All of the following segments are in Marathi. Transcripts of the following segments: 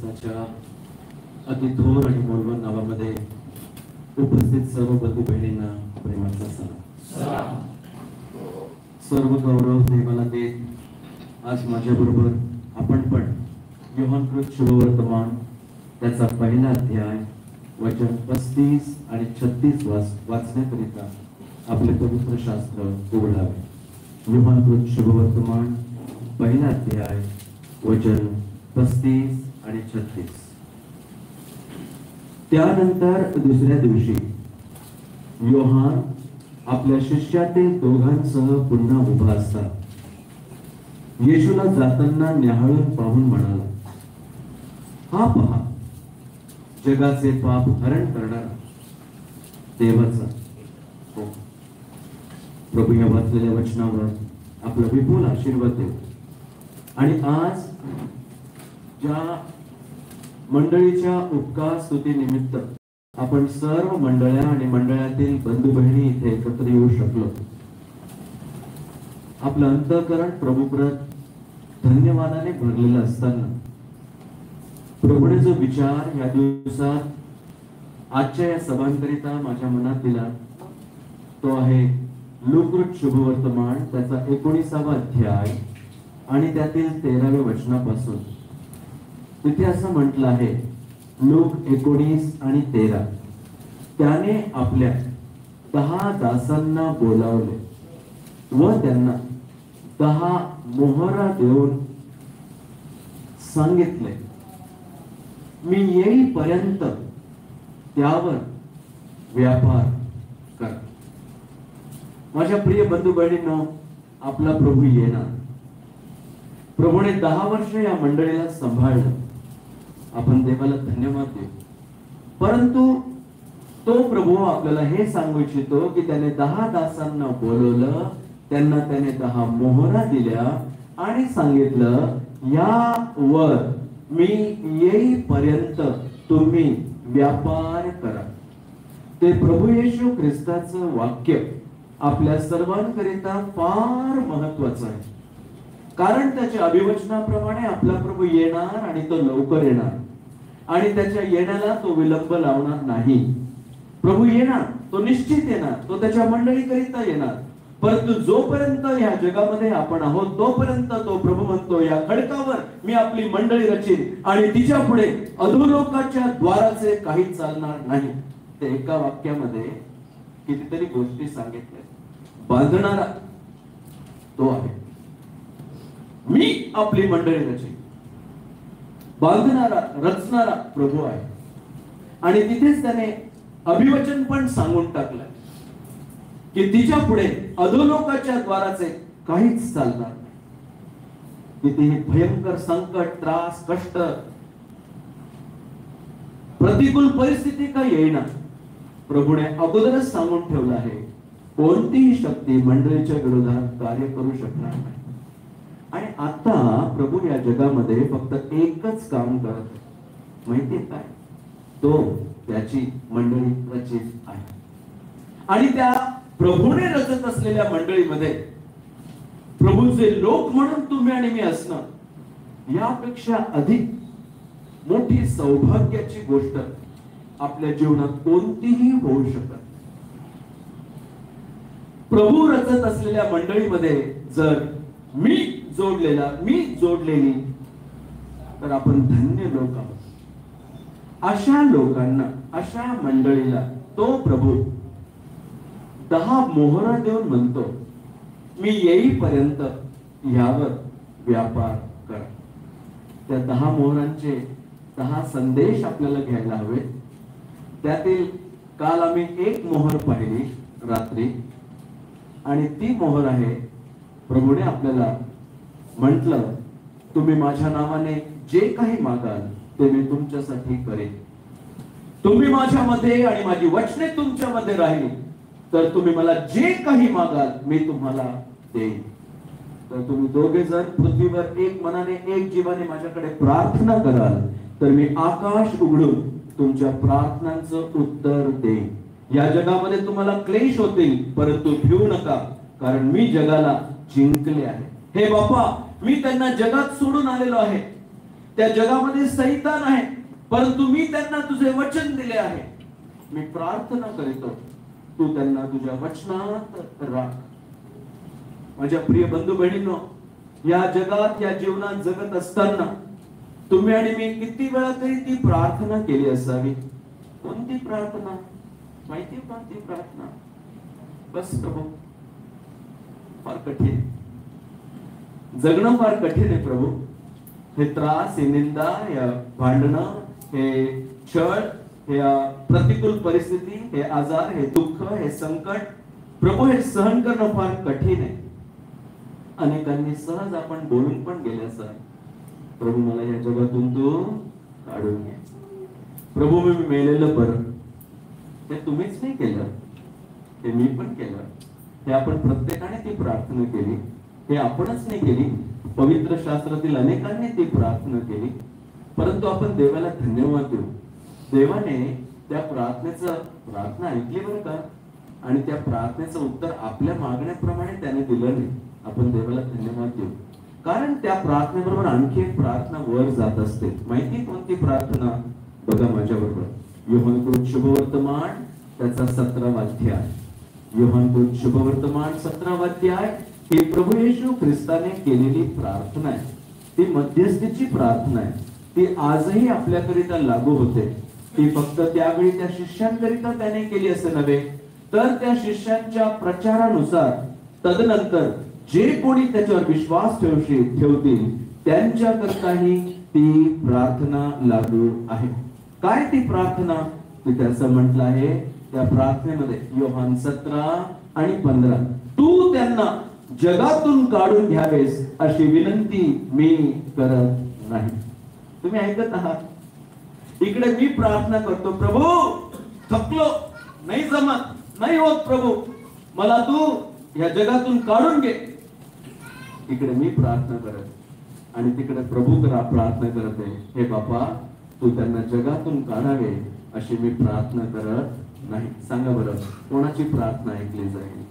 ख्रिस्ताच्या अतिथोर आणि मोलवान नावामध्ये उपस्थित सर्व बंधू बहिणींना प्रेमाचा सलाम. सर्व गौरव देवाला देत आज माझ्याबरोबर आपण पण योहानकृत शुभवर्तमान त्याचा पहिला अध्याय वचन 35 आणि 36 वाचण्याकरिता आपले पवित्र शास्त्र उघडावे. योहानकृत शुभवर्तमान पहिला अध्याय वचन 35 आणि 36. त्यानंतर दुसऱ्या दिवशी योहान आपल्या शिष्यातील दोघांसह पुन्हा उभा असता येशूला जाताना न्याहाळून पाहून म्हणाला, हा पहा, जगाचे पाप हरण करणारा देवाचा. प्रभू या वाचलेल्या वचनावर आपला विपुल आशीर्वाद देव. आणि आज ज्या मंडळीच्या उपकार स्तुती निमित्त आपण सर्व मंडळ्या आणि मंडळातील बंधू बहिणी इथे एकत्र येऊ शकलो, आपलं अंतःकरण प्रभुप्रत धन्यवादाने भरलेलं असताना प्रभूने जो विचार या दिवसात आजच्या या सभांकरिता माझ्या मनात दिला तो आहे लूककृत शुभवर्तमान त्याचा 19वा अध्याय आणि त्यातील 13व्या वचनापासून. तिथे असं म्हटलं आहे, लूक 19 आणि 13, त्याने आपल्या 10 दासांना बोलावले व त्यांना 10 मोहरा देऊन सांगितले, मी येईपर्यंत त्यावर व्यापार कर. माझ्या प्रिय बंधू बहिणींनो, आपला प्रभू येणार. प्रभूने 10 वर्ष या मंडळीला सांभाळलं. आपण देवाला धन्यवाद देऊ. परंतु तो प्रभू आपल्याला हे सांगू इच्छितो की त्याने 10 दासांना बोलवलं, त्यांना त्याने 10 मोहरा दिल्या आणि सांगितलं, यावर मी येईपर्यंत तुम्ही व्यापार करा. ते प्रभू येशू ख्रिस्ताचं वाक्य आपल्या सर्वांकरिता फार महत्वाचं आहे. कारण त्याच्या अभिवचनाप्रमाणे आपला प्रभू येणार आणि तो लवकर येणार आणि त्याच्या येण्याला तो विलंब लावणार नाही. प्रभू येणार, तो निश्चित येणार, तो त्याच्या मंडळीकरिता येणार. परंतु जोपर्यंत या जगामध्ये आपण आहोत तोपर्यंत तो प्रभू म्हणतो, या खडकावर मी आपली मंडळी रचीन आणि तिच्या पुढे अधोलोकाच्या द्वाराचे काही चालणार नाही. ते एका वाक्यामध्ये कितीतरी गोष्टी सांगितल्या. बांधणारा तो आहे, मी आपली मंडळी रचीन. बांधणारा रचणारा प्रभू आहे. आणि तिथेच त्याने अभिवचन पण सांगून टाकलं की तिच्या पुढे अधोलोकाच्या द्वाराचे काहीच चालणार नाही. कितीही भयंकर संकट, त्रास, कष्ट, प्रतिकूल परिस्थिती का येईना, प्रभूने अगोदरच सांगून ठेवलं आहे, कोणतीही शक्ती मंडळीच्या विरोधात कार्य करू शकणार नाही. आणि आता प्रभू या जगामध्ये फक्त एकच काम करत आहे, माहितीये काय? तो त्याची मंडळी रचित आहे. आणि त्या प्रभूने रचत असलेल्या मंडळीमध्ये प्रभूचे लोक म्हणून तुम्ही आणि मी असणं यापेक्षा अधिक मोठी सौभाग्याची गोष्ट आपल्या जीवनात कोणतीही होऊ शकत. प्रभू रचत असलेल्या मंडळीमध्ये जर मी जोडलेली तर आपण धन्य लोक आहोत. अशा लोकांना, अशा मंडळीला तो प्रभू 10 मोहरा देऊन म्हणतो, मी येईपर्यंत यावर व्यापार कर. त्या 10 मोहरांचे 10 संदेश आपल्याला घ्यायला हवे. त्यातील काल आम्ही एक मोहर पाहिली रात्री आणि ती मोहर आहे, प्रभूने आपल्याला म्हटलं, तुम्ही माझ्या नावाने जे काही मागाल ते मी तुमच्यासाठी करेन. तुम्ही माझ्यामध्ये आणि माझी वचने तुमच्यामध्ये राहिली तर तुम्ही मला जे काही मागाल मी तुम्हाला देईन. तर तुम्ही दोघे जण पृथ्वीवर एक मनाने एक जीवाने माझ्याकडे प्रार्थना कराल तर मी आकाश उघडून तुमच्या प्रार्थनांचं उत्तर देईन. या जगामध्ये तुम्हाला क्लेश होतील परंतु भिवू नका, कारण मी जगाला जिंकले आहे. हे बापा, मी त्यांना जगात सोडून आलेलो आहे. त्या जगामध्ये सैतान आहे, परंतु मी त्यांना तुझे वचन दिले आहे. मी प्रार्थना करीतो, तू त्यांना तुझ्या वचनात राख. माझ्या प्रिय बंधू बहिणींनो, या जगात या जीवनात जगत असताना तुम्ही आणि मी किती वेळा तरी ती प्रार्थना केली असावी. कोणती प्रार्थना? माहिती कोणती प्रार्थना? बस प्रभू, फार कठीण, जगणं फार कठीण आहे प्रभू. हे त्रास, हे निंदा, हे भांडणं, हे छळ, हे प्रतिकूल परिस्थिती, हे आजार, हे दुःख, हे संकट प्रभू, हे सहन करणं फार कठीण आहे. अनेकांनी सहज आपण बोलून पण गेले असं, प्रभू मला या जगातून तू काढून घे. प्रभू मी मेलेलं बरं. ते तुम्हीच नाही केलं, ते मी पण केलं. हे आपण प्रत्येकाने ती प्रार्थना केली. हे आपणच नाही केली, पवित्र शास्त्रातील अनेकांनी ती प्रार्थना केली. परंतु आपण देवाला धन्यवाद देऊ. देवाने त्या प्रार्थना ऐकली बरं का, आणि त्या प्रार्थनेचं उत्तर आपल्या मागण्याप्रमाणे त्याने दिलं नाही. आपण देवाला धन्यवाद देऊ, कारण त्या प्रार्थनेबरोबर आणखी एक प्रार्थना वर जात असते. माहिती कोणती प्रार्थना? बघा माझ्या बरोबर, योहान शुभवर्तमान त्याचा 17वा अध्याय. योहान शुभवर्तमान 17वा अध्याय ही प्रभू येशू ख्रिस्ताने केलेली प्रार्थना आहे. ती मध्यस्थीची प्रार्थना आहे. ती आजही आपल्याकरिता लागू होते. ती फक्त त्यावेळी त्या शिष्यांकरिता त्याने केली असे नव्हे, तर त्या शिष्यांच्या प्रचारानुसार तदनंतर जे कोणी त्याच्यावर विश्वास ठेवतील त्यांच्याकरताही ती प्रार्थना लागू आहे. काय ती प्रार्थना? तिथे असं म्हटलं आहे त्या प्रार्थनेमध्ये, योहान 17 आणि 15, तू त्यांना जगातून काढून घ्यावेस अशी विनंती मी करत नाही. तुम्ही ऐकत आहात? इकडे मी प्रार्थना करतो, प्रभू थकलो, नाही जमत, नाही होत प्रभू, मला तू या जगातून काढून घे. इकडे मी प्रार्थना करत, आणि तिकडे प्रभू प्रार्थना करत आहे, हे बापा तू त्यांना जगातून काढावे अशी मी प्रार्थना करत नाही. सांगा बरं, कोणाची प्रार्थना ऐकली जाईल?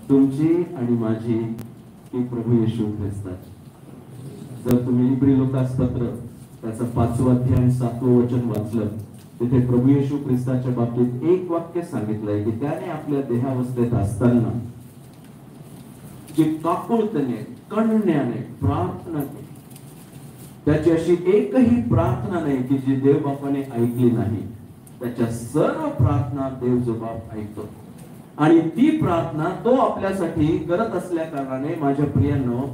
तुमची आणि माझी की प्रभू येशू ख्रिस्ताची? जर तुम्ही इब्री लोकास पत्र त्याचं 5वं अध्याय 7वं वचन वाचलं, तिथे प्रभू येशू ख्रिस्ताच्या बाबतीत एक वाक्य सांगितलंय की त्याने आपल्या देहावस्थेत असताना जी काकुळतेने, कणण्याने प्रार्थना केली, त्याची अशी एकही प्रार्थना नाही की जी देव बापाने ऐकली नाही. त्याच्या सर्व प्रार्थना देव जबाब ऐकतो, आणि ती प्रार्थना तो आपल्यासाठी करत असल्या कारणाने माझ्या प्रियांनो,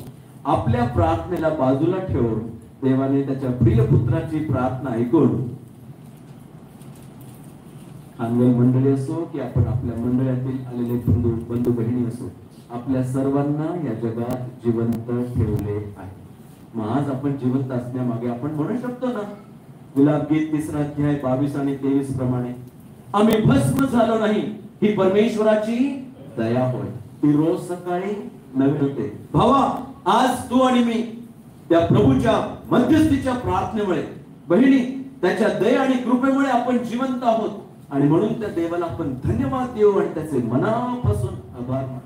आपल्या प्रार्थनेला बाजूला ठेवून देवाने त्याच्या प्रिय पुत्राची प्रार्थना ऐकून, खानवेल मंडळी असो की आपण आपल्या मंडळातील आलेले बंधू बहिणी असो, आपल्या सर्वांना या जगात जिवंत ठेवले आहे. मग आज आपण जिवंत असण्यामागे आपण म्हणू शकतो ना, गुलाब गीत 3रा अध्याय 22 आणि 23 प्रमाणे, आम्ही भस्म झालो नाही, ही परमेश्वराची दया होय, ती रोज सकाळी नवीन होते. भावा, आज तू आणि मी त्या प्रभूच्या मध्यस्थीच्या प्रार्थनेमुळे, बहिणी त्याच्या दया आणि कृपेमुळे आपण जिवंत आहोत, आणि म्हणून त्या देवाला आपण धन्यवाद देऊ आणि त्याचे मनापासून आभार मानू.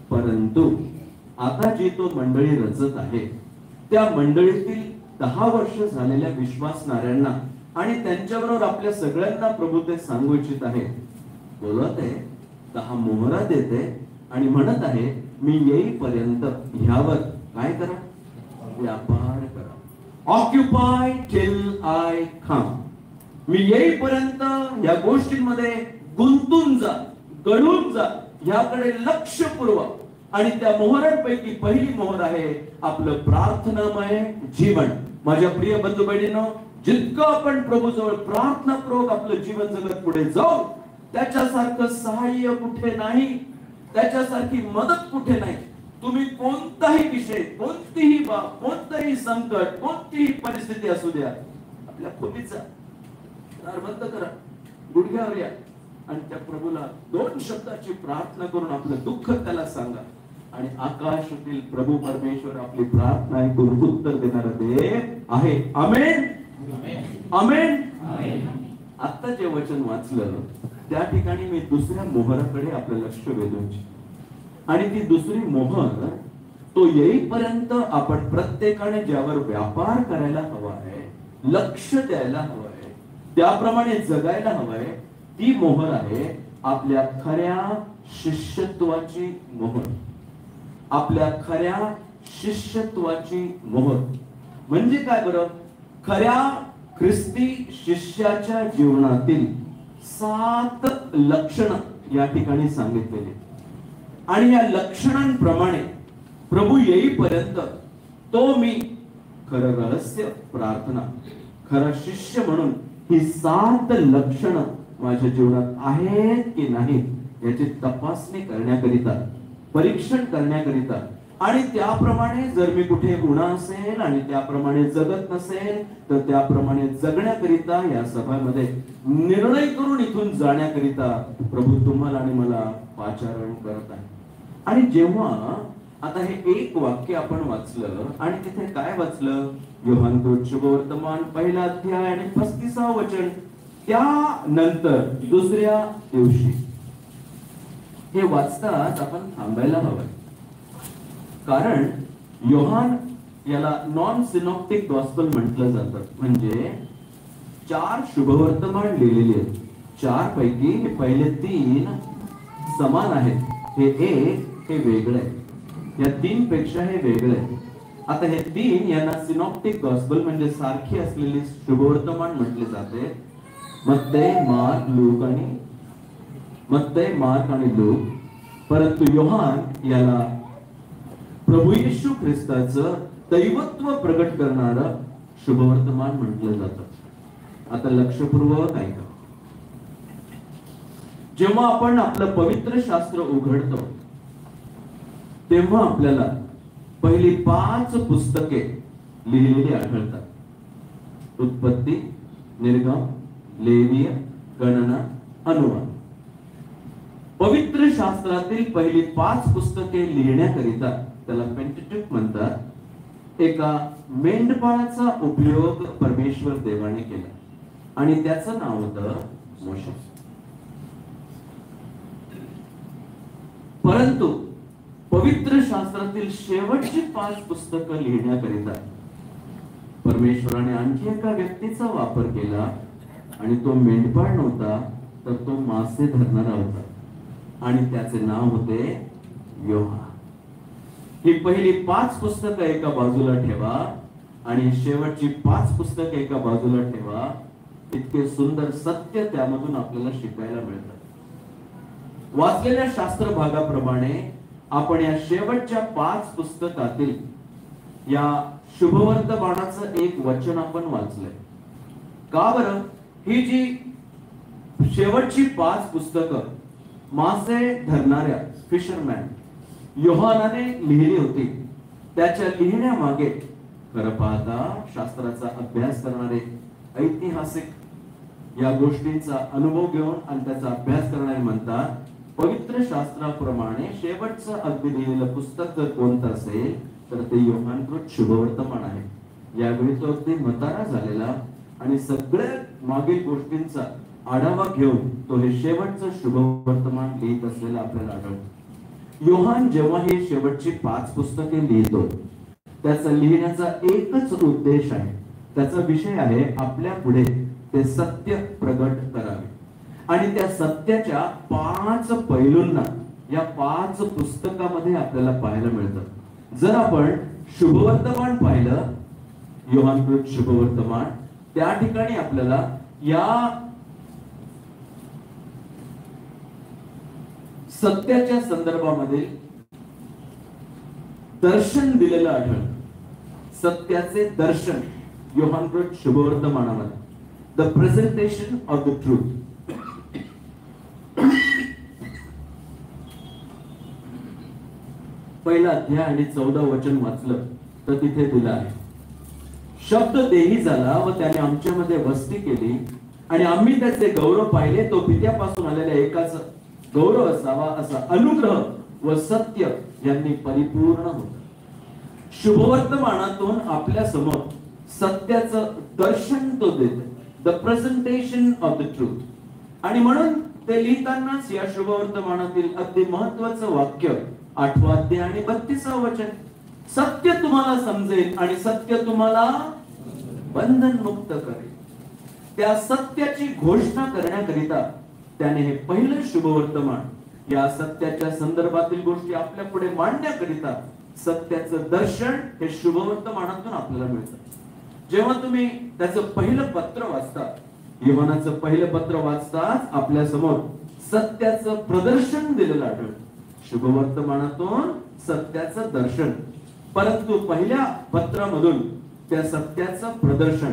परंतु आता जी तो मंडळी रचत आहे, त्या मंडळीतील 10 वर्ष झालेल्या विश्वासणाऱ्यांना आणि त्यांच्याबरोबर आपल्या सगळ्यांना प्रभू ते सांगू इच्छित आहे. बोलत आहे, 10 मोहरा देते आणि म्हणत आहे, मी येईपर्यंत ह्यावर काय करा? व्यापार करा. ऑक्युपाय टिल आय कम. मी येईपर्यंत या गोष्टींमध्ये गुंतून जा, गढून जा, याकडे लक्ष पुरवा. आणि त्या मोहरांपैकी पहिली मोहर आहे आपलं प्रार्थनामय जीवन. माझ्या प्रिय बंधू बहिणींनो, जितकं आपण प्रभूजवळ प्रार्थनापूर्वक आपलं जीवन जगत पुढे जाऊ, त्याच्यासारखं सहाय्य कुठे नाही, त्याच्यासारखी मदत कुठे नाही. तुम्ही कोणताही विषय, कोणतीही बाब, कोणतंही संकट, कोणतीही परिस्थिती असू द्या, आपल्या खोलीचा दार बंद करा, गुडघ्यावर या आणि त्या प्रभूला 2 शब्दाची प्रार्थना करून आपलं दुःख त्याला सांगा, आणि आकाशातील प्रभू परमेश्वर आपली प्रार्थना ऐकून उत्तर देणारा देव आहे. आमेन, आमेन. आता जे वचन वाचलं त्या ठिकाणी मी दुसऱ्या मोहराकडे आपलं लक्ष वेधून, आणि ती दुसरी मोहर तो येईपर्यंत आपण प्रत्येकाने ज्यावर व्यापार करायला हवा आहे, लक्ष द्यायला हवं आहे, त्याप्रमाणे जगायला हवंय, ती मोहर आहे आपल्या खऱ्या शिष्यत्वाची मोहर. आपल्या खऱ्या शिष्यत्वाची मोहर म्हणजे काय बरं? खऱ्या ख्रिस्ती शिष्याच्या जीवनातील 7 लक्षणं या ठिकाणी सांगितलेली आणि या लक्षणांप्रमाणे प्रभू येईपर्यंत तो मी खरं रहस्य प्रार्थना, खरा शिष्य म्हणून ही 7 लक्षणं माझ्या जीवनात आहेत की नाही याची तपासणी करण्याकरिता, परीक्षण करण्याकरिता आणि त्याप्रमाणे जर मी कुठे उणा असेल आणि त्याप्रमाणे जगत नसेल तर त्याप्रमाणे जगण्याकरिता या सभामध्ये निर्णय करून इथून जाण्याकरिता प्रभू तुम्हाला आणि मला पाचारण करत आहे. आणि जेव्हा आता हे एक वाक्य आपण वाचलं आणि तिथे काय वाचलं? योहान शुभवर्तमान 1 अध्याय आणि 35 वचन. त्यानंतर दुसऱ्या दिवशी हे वाचताच आपण थांबायला हवं, कारण योहान याला नॉन सिनॉप्टिक गॉस्पल म्हटलं जातं. म्हणजे 4 शुभवर्तमान लिहिलेली आहेत. 4 पैकी हे पहिले 3 समान आहेत, हे 1 हे वेगळं आहे. या 3 पेक्षा हे वेगळं आहे. आता हे 3 यांना सिनॉप्टिक गॉस्पल म्हणजे सारखी असलेली शुभवर्तमान म्हटले जाते. मत्तै, मार्क आणि लूक. परंतु योहान याला प्रभू येशू ख्रिस्ताचं दैवत्व प्रगट करणारं शुभवर्तमान म्हटलं जातं. आता लक्षपूर्वक ऐका. जेव्हा आपण आपलं पवित्र शास्त्र उघडतो तेव्हा आपल्याला पहिली 5 पुस्तके लिहिलेली आढळतात. उत्पत्ती, निर्गम, लेवीय, गणना, अनुवाद. पवित्र शास्त्रातील पहिली 5 पुस्तके लिहिण्याकरिता त्याला पेंटेट्युक म्हणतात. एका मेंढपाळाचा उपयोग परमेश्वर देवाने केला आणि त्याचं नाव होतं मोशे. परंतु पवित्र शास्त्रातील शेवटची 5 पुस्तकं लिहिण्याकरिता परमेश्वराने आणखी एका व्यक्तीचा वापर केला आणि तो मेंढपाळ नव्हता तर तो मासे धरणारा होता आणि त्याचे नाव होते योहान. ही पहिली 5 पुस्तकं एका बाजूला ठेवा आणि शेवटची 5 पुस्तकं एका बाजूला ठेवा. इतके सुंदर सत्य त्यामधून आपल्याला शिकायला मिळतात. वाचलेल्या शास्त्र भागाप्रमाणे आपण या शेवटच्या 5 पुस्तकातील या शुभवर्तमानाचं एक वचन आपण वाचलंय. का बरं? ही जी शेवटची 5 पुस्तकं मासे धरणाऱ्या फिशरमॅन योहानाने लिहिली होती, त्याच्या लिहिण्यामागे खरं पाहता शास्त्राचा अभ्यास करणारे, ऐतिहासिक या गोष्टींचा अनुभव घेऊन आणि त्याचा अभ्यास करणारे म्हणतात, पवित्र शास्त्राप्रमाणे शेवटचं अगदी लिहिलेलं पुस्तक जर कोणतं असेल तर ते योहानकृत शुभवर्तमान आहे. यावेळी तो अगदी म्हातारा झालेला आणि सगळ्या मागील गोष्टींचा आढावा घेऊन तो हे शेवटचं शुभवर्तमान लिहित असलेला आपल्याला आढळतं. योहान जेव्हा हे शेवटची 5 पुस्तके लिहितो त्याचा लिहिण्याचा एकच उद्देश आहे, त्याचा विषय आहे आपल्या पुढे ते सत्य प्रगट करावे आणि त्या सत्याच्या 5 पैलूंना या 5 पुस्तकामध्ये आपल्याला पाहायला मिळतं. जर आपण शुभवर्तमान पाहिलं, योहानकृत शुभवर्तमान, त्या ठिकाणी आपल्याला या सत्याच्या संदर्भामध्ये दर्शन दिलेलं आढळतं. सत्याचे दर्शन योहानकृत शुभवर्तमानामध्ये, the presentation of the truth. पहिला अध्याय आणि 14 वचन वाचलं तर तिथे दिलं आहे, शब्द देही झाला व त्याने आमच्यामध्ये वस्ती केली आणि आम्ही त्याचे गौरव पाहिले. तो पित्यापासून आलेल्या एकाच गौरव असावा असा अनुग्रह व सत्य यांनी परिपूर्ण होता. शुभवर्तमानातून आपल्या समोर सत्याचं दर्शन तो देतो, the presentation of the truth. आणि म्हणून ते लिहितानाच या शुभवर्तमानातील अगदी महत्वाचं वाक्य 8 अध्याय आणि 32 वचन, सत्य तुम्हाला समजेल आणि सत्य तुम्हाला बंधनमुक्त करेल. त्या सत्याची घोषणा करण्याकरिता त्याने हे पहिलं शुभवर्तमान या सत्याच्या संदर्भातील गोष्टी आपल्या पुढे मांडण्याकरिता सत्याचं दर्शन हे शुभवर्तमानातून आपल्याला मिळतं. जेव्हा तुम्ही त्याचं पहिलं पत्र वाचता, योहानाचं पहिलं पत्र वाचताच आपल्या समोर सत्याचं प्रदर्शन दिलेलं आढळतं. शुभवर्तमानातून सत्याचं दर्शन. परंतु पहिल्या पत्रामधून त्या सत्याचं प्रदर्शन,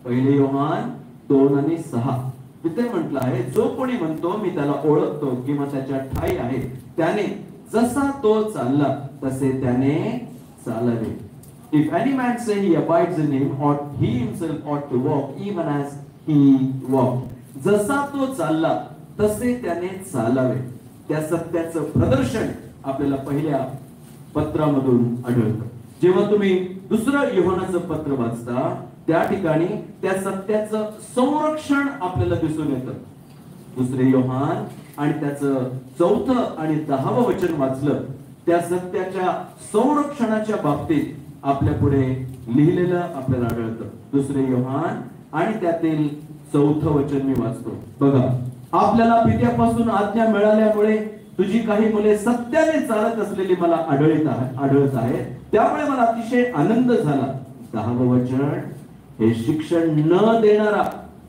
पहिले योहान 2 आणि 6 तिथे म्हटलं आहे, जो कोणी म्हणतो मी त्याला ओळखतो किंवा त्याच्या ठाई आहे, त्याने जसा तो चालला तसे त्याने चालावे. If any man say he abides in him, ought he himself ought to walk even as he walked. जसा तो चालला तसे त्याने चालावे. त्या सत्याचं प्रदर्शन आपल्याला पहिल्या पत्रामधून आढळतं. जेव्हा तुम्ही दुसरं योहानाचं पत्र वाचता त्या ठिकाणी त्या सत्याचं संरक्षण आपल्याला दिसून येतं. दुसरे योहान आणि त्याचं 4 आणि 10 वचन वाचलं, त्या सत्याच्या संरक्षणाच्या बाबतीत आपल्या पुढे लिहिलेलं आपल्याला आढळतं. दुसरे योहान आणि त्यातील 4 वचन मी वाचतो. बघा, आपल्याला पित्यापासून आज्ञा मिळाल्यामुळे तुझी काही मुले सत्याने चालत असलेली मला आढळत आहे, त्यामुळे मला अतिशय आनंद झाला. 10 वचन, हे शिक्षण न देणारा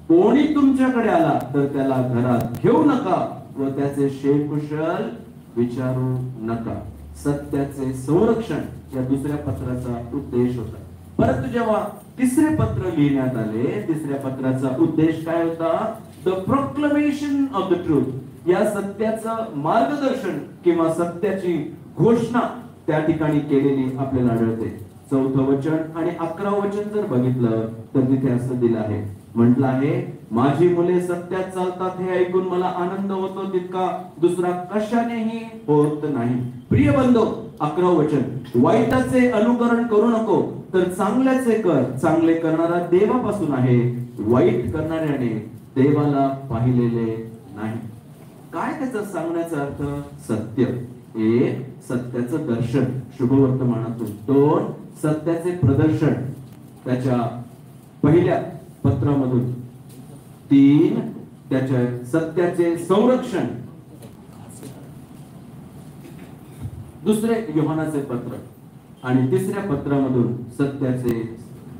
कोणी तुमच्याकडे आला तर त्याला घरात घेऊ नका व त्याचे शेकुशल विचारू नका. सत्याचे संरक्षण या दुसऱ्या पत्राचा उद्देश होता. परंतु जेव्हा तिसरे पत्र लिहिण्यात आले, तिसऱ्या पत्राचा उद्देश काय होता? The proclamation of the truth. या सत्याचं मार्गदर्शन किंवा सत्याची घोषणा त्या ठिकाणी केलेली आपल्याला आढळते. 4 वचन आणि 11 वचन जर बघितलं तर तिथे असं दिलं आहे, म्हटलं आहे, माझी मुले सत्यात चालतात हे ऐकून मला आनंद होतो तितका दुसरा कशानेही होत नाही. प्रिय बंधू, 11 वचन, वाईटाचे अनुकरण करू नको तर चांगल्याचे कर. चांगले करणारा देवापासून आहे, वाईट करणाऱ्याने देवाला पाहिलेले नाही. काय त्याचा सांगण्याचा अर्थ? सत्य. 1 सत्याचं दर्शन शुभवर्तमानातून. 2 सत्याचे प्रदर्शन त्याच्या पहिल्या पत्रामधून. 3 त्याच्या सत्याचे संरक्षण दुसरे योहानाचे पत्र आणि तिसऱ्या पत्रामधून सत्याचे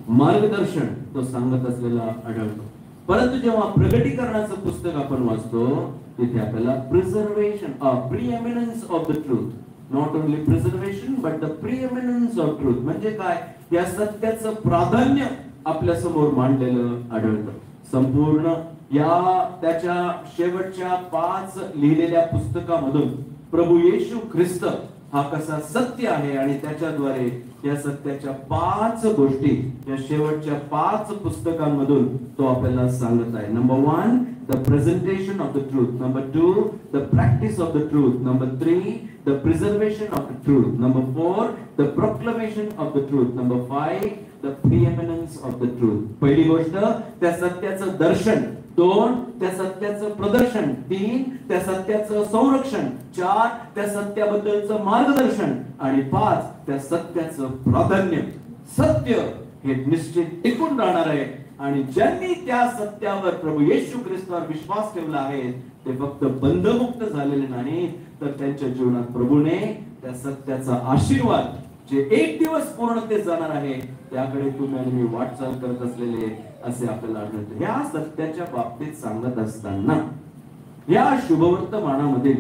मार्गदर्शन तो सांगत असलेला आढळतो. परंतु जेव्हा प्रगटीकरणाचं पुस्तक आपण वाचतो तिथे आपल्याला preservation preeminence of the truth, not only preservation but the preeminence of truth म्हणजे काय, या सत्याचं प्राधान्य आपल्या समोर मांडलेलं आढळतं. संपूर्ण या त्याच्या शेवटच्या 5 लिहिलेल्या पुस्तकामधून प्रभू येशू ख्रिस्त हा कसा सत्य आहे आणि त्याच्याद्वारे या सत्याच्या 5 गोष्टी या शेवटच्या 5 पुस्तकांमधून तो आपल्याला सांगत आहे. Number 1 the presentation of the truth, number 2 the practice of the truth, number 3 the preservation of the truth, number 4 the proclamation of the truth, number 5 the preeminence of the truth. पहिली गोष्ट त्या सत्याचं दर्शन, 2 त्या सत्याचं प्रदर्शन, 3 त्या सत्याचं संरक्षण, 4 त्या सत्याबद्दलचं मार्गदर्शन आणि 5 त्या सत्याचं प्राधान्य. सत्य हे निश्चित टिकून राहणार आहे आणि ज्यांनी त्या सत्यावर प्रभू येशू ख्रिस्तावर विश्वास ठेवला आहे ते फक्त बंधमुक्त झालेले नाही तर त्यांच्या जीवनात प्रभूने त्या सत्याचा आशीर्वाद जे एक दिवस पूर्णतेत जाणार आहे त्याकडे तुम्ही आणि मी वाटचाल करत असलेले असे आपल्याला आढळते. या सत्याच्या बाबतीत सांगत असताना या शुभवर्तमानामध्ये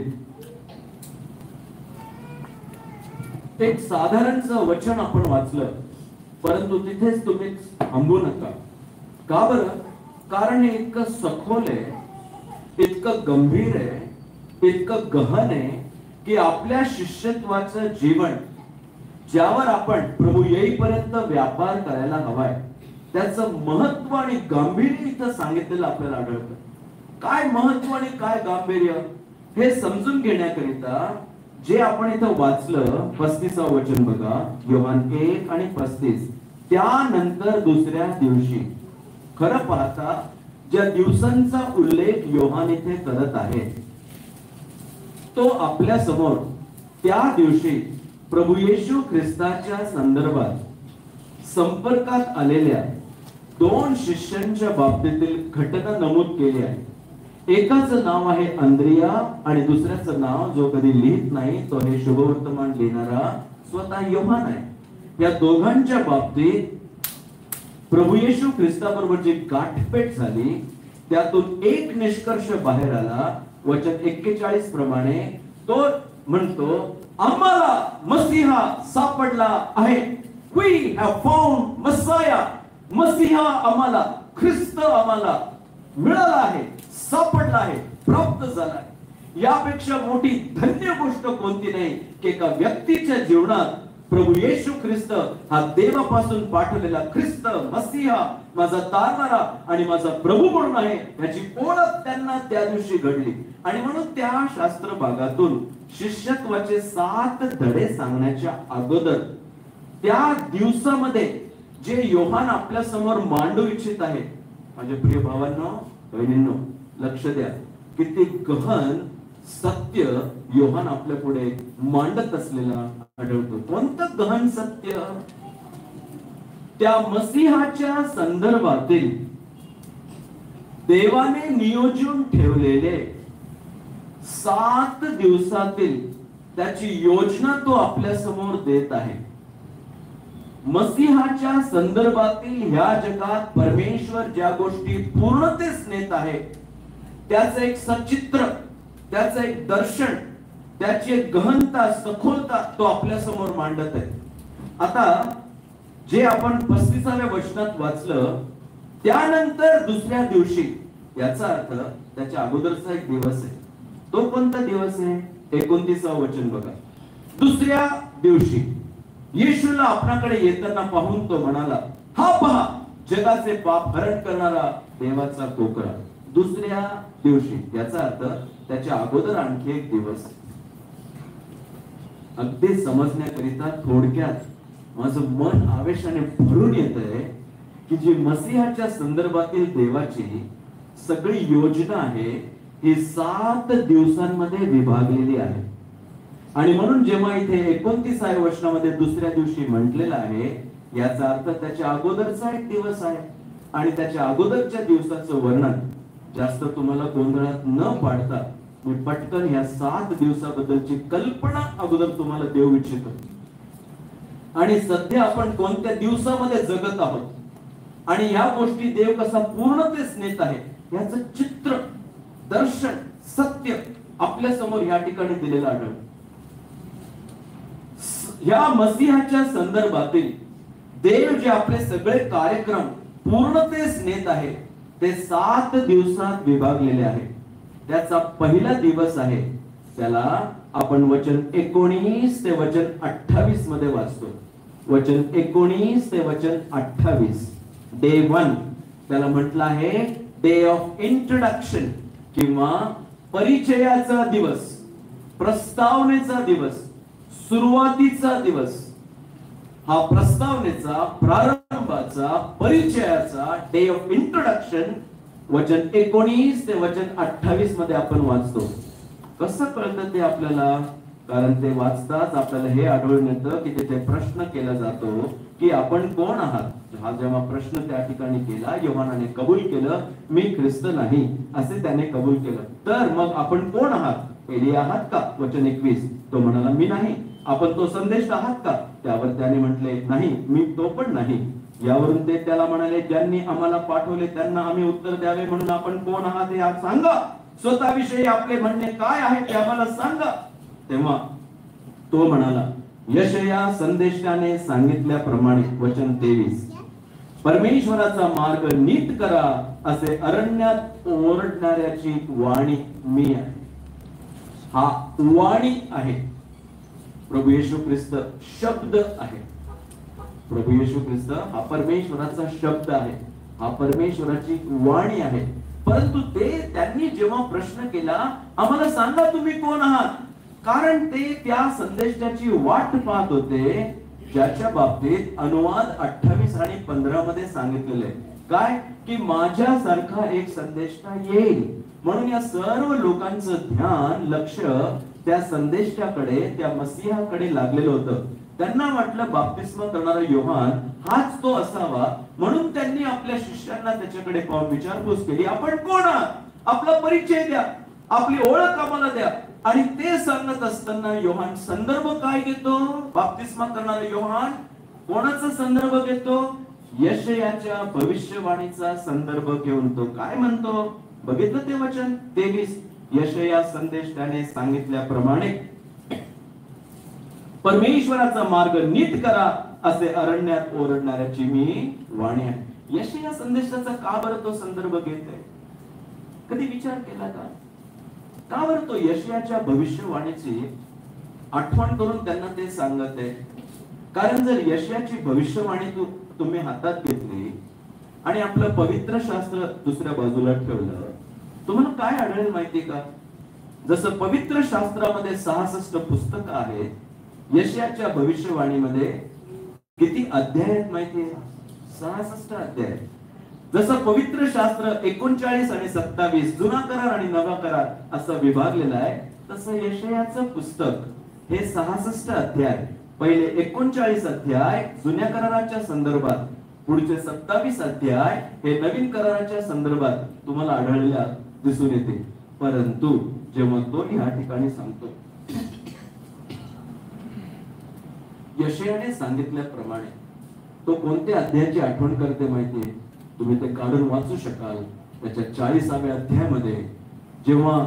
एक साधारणचं वचन आपण वाचलं, परंतु तिथेच तुम्ही थांबू नका. का बरं? कारण हे इतकं सखोल आहे, इतकं गंभीर आहे, इतकं गहन आहे की आपल्या शिष्यत्वाचं जीवन ज्यावर आपण प्रभू येईपर्यंत व्यापार करायला हवाय त्याचं महत्व आणि गांभीर्य इथं सांगितलेलं आपल्याला आढळतं. काय महत्व आणि काय गांभीर्य हे समजून घेण्याकरिता जे आपण इथं वाचलं 35 वचन बघा, योहान 1 आणि 35. त्यानंतर दुसऱ्या दिवशी, खरं पाहता ज्या दिवसांचा उल्लेख योहान इथे करत आहे तो आपल्या समोर त्या दिवशी प्रभू येशू ख्रिस्ताच्या संदर्भात संपर्कात आलेल्या दोन शिष्यांच्या बाबतीतील घटना नमूद केली आहे. एकाचं नाव आहे अंद्रिया आणि दुसऱ्याचं नाव, जो कधी लिहित नाही, तो हे शुभवर्तमान लिहिणारा स्वतः योहान आहे. या दोघांच्या बाबतीत प्रभू येशू ख्रिस्ताबरोबर जी गाठभेट झाली त्यातून एक निष्कर्ष बाहेर आला. वचन 41 प्रमाणे तो म्हणतो, आम्हाला मसीहा सापडला आहे. We have found Messiah. मसीहा आम्हाला, ख्रिस्त आम्हाला मिळाला आहे, सापडला आहे, प्राप्त झाला आहे. यापेक्षा मोठी धन्य गोष्ट कोणती नाही की एका व्यक्तीच्या जीवनात प्रभू येशू ख्रिस्त हा देवापासून पाठवलेला ख्रिस्त मसीहा माझा तारणारा आणि माझा प्रभू म्हणून आहे याची ओळख त्यांना त्या दिवशी घडली. आणि म्हणून त्या शास्त्र भागातून शिष्यत्वाचे 7 धडे सांगण्याच्या अगोदर त्या दिवसामध्ये जे योहान आपल्या समोर मांडू इच्छित आहे, माझे प्रिय भावांनो बहिणींनो लक्ष द्या, किती गहन सत्य योहान आपल्या पुढे मांडत असलेला आढळतो. कोणतं गहन सत्य? त्या मसीहाच्या संदर्भातील देवाने नियोजन ठेवलेले 7 दिवसातील त्याची योजना तो आपल्या समोर देत आहे. मसीहाच्या संदर्भातील ह्या जगात परमेश्वर ज्या गोष्टी पूर्णतेस नेत आहे त्याचं एक सचित्र, त्याचं एक दर्शन, त्याची एक गहनता, सखोलता तो आपल्या समोर मांडत आहे. आता जे आपण 35व्या वचनात वाचलं, त्यानंतर दुसऱ्या दिवशी, याचा अर्थ त्याच्या अगोदरचा एक दिवस आहे. तो कोणता दिवस आहे? 29वं वचन बघा. दुसऱ्या दिवशी येशूला आपणाकडे येताना पाहून तो म्हणाला, हा पहा जगाचे पाप हरण करणारा देवाचा कोकरा. दुसऱ्या दिवशी, याचा अर्थ त्याच्या अगोदर आणखी एक दिवस. अगदी समजण्याकरिता थोडक्यात माझं मन आवेशाने भरून येत आहे की जी मसीहाच्या संदर्भातील देवाची सगळी योजना आहे ही 7 दिवसांमध्ये विभागलेली आहे. आणि म्हणून जेव्हा इथे 29व्या वचनामध्ये दुसऱ्या दिवशी म्हटलेलं आहे, याचा अर्थ त्याच्या अगोदरचा एक दिवस आहे. आणि त्याच्या अगोदरच्या दिवसाचं वर्णन जास्त तुम्हाला गोंधळात न पाडता मी पटकन या 7 दिवसाबद्दलची कल्पना अगोदर तुम्हाला देऊ इच्छितो. आणि सध्या आपण कोणत्या दिवसामध्ये जगत आहोत आणि ह्या गोष्टी देव कसा पूर्णतेस नेत आहे याचं चित्र, दर्शन, सत्य आपल्या समोर या ठिकाणी दिलेलं आढळतं. या मसीहाच्या संदर्भातील देव जे आपले सगळे कार्यक्रम पूर्णतेस नेत आहे ते 7 दिवसात विभागलेले आहे. त्याचा पहिला दिवस आहे, त्याला आपण वचन 19 ते वचन 28 मध्ये वाचतो. वचन 19 ते वचन 28. डे 1 त्याला म्हटलं आहे डे ऑफ इंट्रोडक्शन किंवा परिचयाचा दिवस, प्रस्तावनेचा दिवस, सुरुवातीचा दिवस. हा प्रस्तावनेचा, प्रारंभाचा, परिचयाचा डे ऑफ इंट्रोडक्शन वचन 19 ते वचन 28 मध्ये आपण वाचतो. कसं कळतं ते आपल्याला? कारण ते वाचताच आपल्याला हे आढळून येतं की तिथे प्रश्न केला जातो की आपण कोण आहात. हा जेव्हा प्रश्न त्या ठिकाणी केला, योहानाने कबूल केलं मी ख्रिस्त नाही असे त्याने कबूल केलं. तर मग आपण कोण आहात? एलिया आहात का? वचन 21. तो म्हणाला मी नाही. आपण तो संदेश आहात का? त्यावर त्याने म्हटले नाही, मी तो पण नाही. यावरून ते त्याला म्हणाले, ज्यांनी आम्हाला पाठवले त्यांना आम्ही उत्तर द्यावे म्हणून आपण कोण आहात हे सांगा. स्वतःविषयी आपले म्हणणे काय आहे ते आम्हाला सांगा. तेव्हा तो म्हणाला, यशया संदेशाने सांगितल्याप्रमाणे वचन 23, परमेश्वराचा मार्ग नीट करा असे अरण्यात ओरडणाऱ्याची वाणी मी आहे. हा वाणी आहे. प्रभू येशू ख्रिस्त शब्द आहे. प्रभू येशू ख्रिस्त हा परमेश्वराचा शब्द आहे, हा परमेश्वराची वाणी आहे. परंतु ते त्यांनी जेव्हा प्रश्न केला, आम्हाला सांगा तुम्ही कोण आहात, कारण ते त्या संदेशाची वाट पाहत होते ज्याच्या बाबतीत अनुवाद 28 आणि 15 मध्ये सांगितलेले काय की माझ्यासारखा एक संदेष्टा येईल. म्हणून या सर्व लोकांचं ध्यान, लक्ष त्या संदेष्टाकडे, त्या मसीहाकडे लागलेलं होतं. त्यांना वाटलं बाप्तिस्मा करणारा योहान हाच तो असावा, म्हणून त्यांनी आपल्या शिष्यांना त्याच्याकडे पाहून विचारपूस केली, आपण कोण आहात? आपला परिचय द्या, आपली ओळख आम्हाला द्या. आणि ते सांगत असताना योहान संदर्भ काय घेतो? बाप्तिस्मा करणारा योहान कोणाचा संदर्भ घेतो? यशयाच्या भविष्यवाणीचा संदर्भ घेऊन तो काय म्हणतो? बघितलं ते वचन 23, यशया संदेष्टाने सांगितल्याप्रमाणे परमेश्वराचा मार्ग नीट करा असे अरण्यात ओरडणाऱ्याची मी वाणी आहे. यशया संदेशाचा का बरं तो संदर्भ घेतोय? कधी विचार केला का? का बरं तो यशयाच्या भविष्यवाणीची आठवण करून त्यांना ते सांगत आहे? कारण जर यशयाची भविष्यवाणी तुम्ही हातात घेतली आणि आपलं पवित्र शास्त्र दुसऱ्या बाजूला ठेवलं, तुम्हाला काय आढळेल माहिती का? जसं पवित्र शास्त्रामध्ये 66 पुस्तक आहेत, यशयाच्या भविष्यवाणीमध्ये किती अध्याय आहेत माहितीये? 66 अध्याय. जसं पवित्र शास्त्र 39 आणि 27 जुना करार आणि नवा करार असं विभागलेलं आहे, तसं यशयाचं पुस्तक हे 66 अध्याय. पहिले 39 अध्याय जुन्या कराराच्या संदर्भात, पुढचे 27 अध्याय हे नवीन कराराच्या संदर्भात तुम्हाला आढळलेला दिसून येते. परंतु जेव्हा तो या ठिकाणी सांगतो, यशयाने सांगितल्याप्रमाणे, तो कोणत्या अध्यायाची आठवण करते माहितीये? तुम्ही ते काढून वाचू शकाल. त्याच्या 40व्या अध्यायामध्ये जेव्हा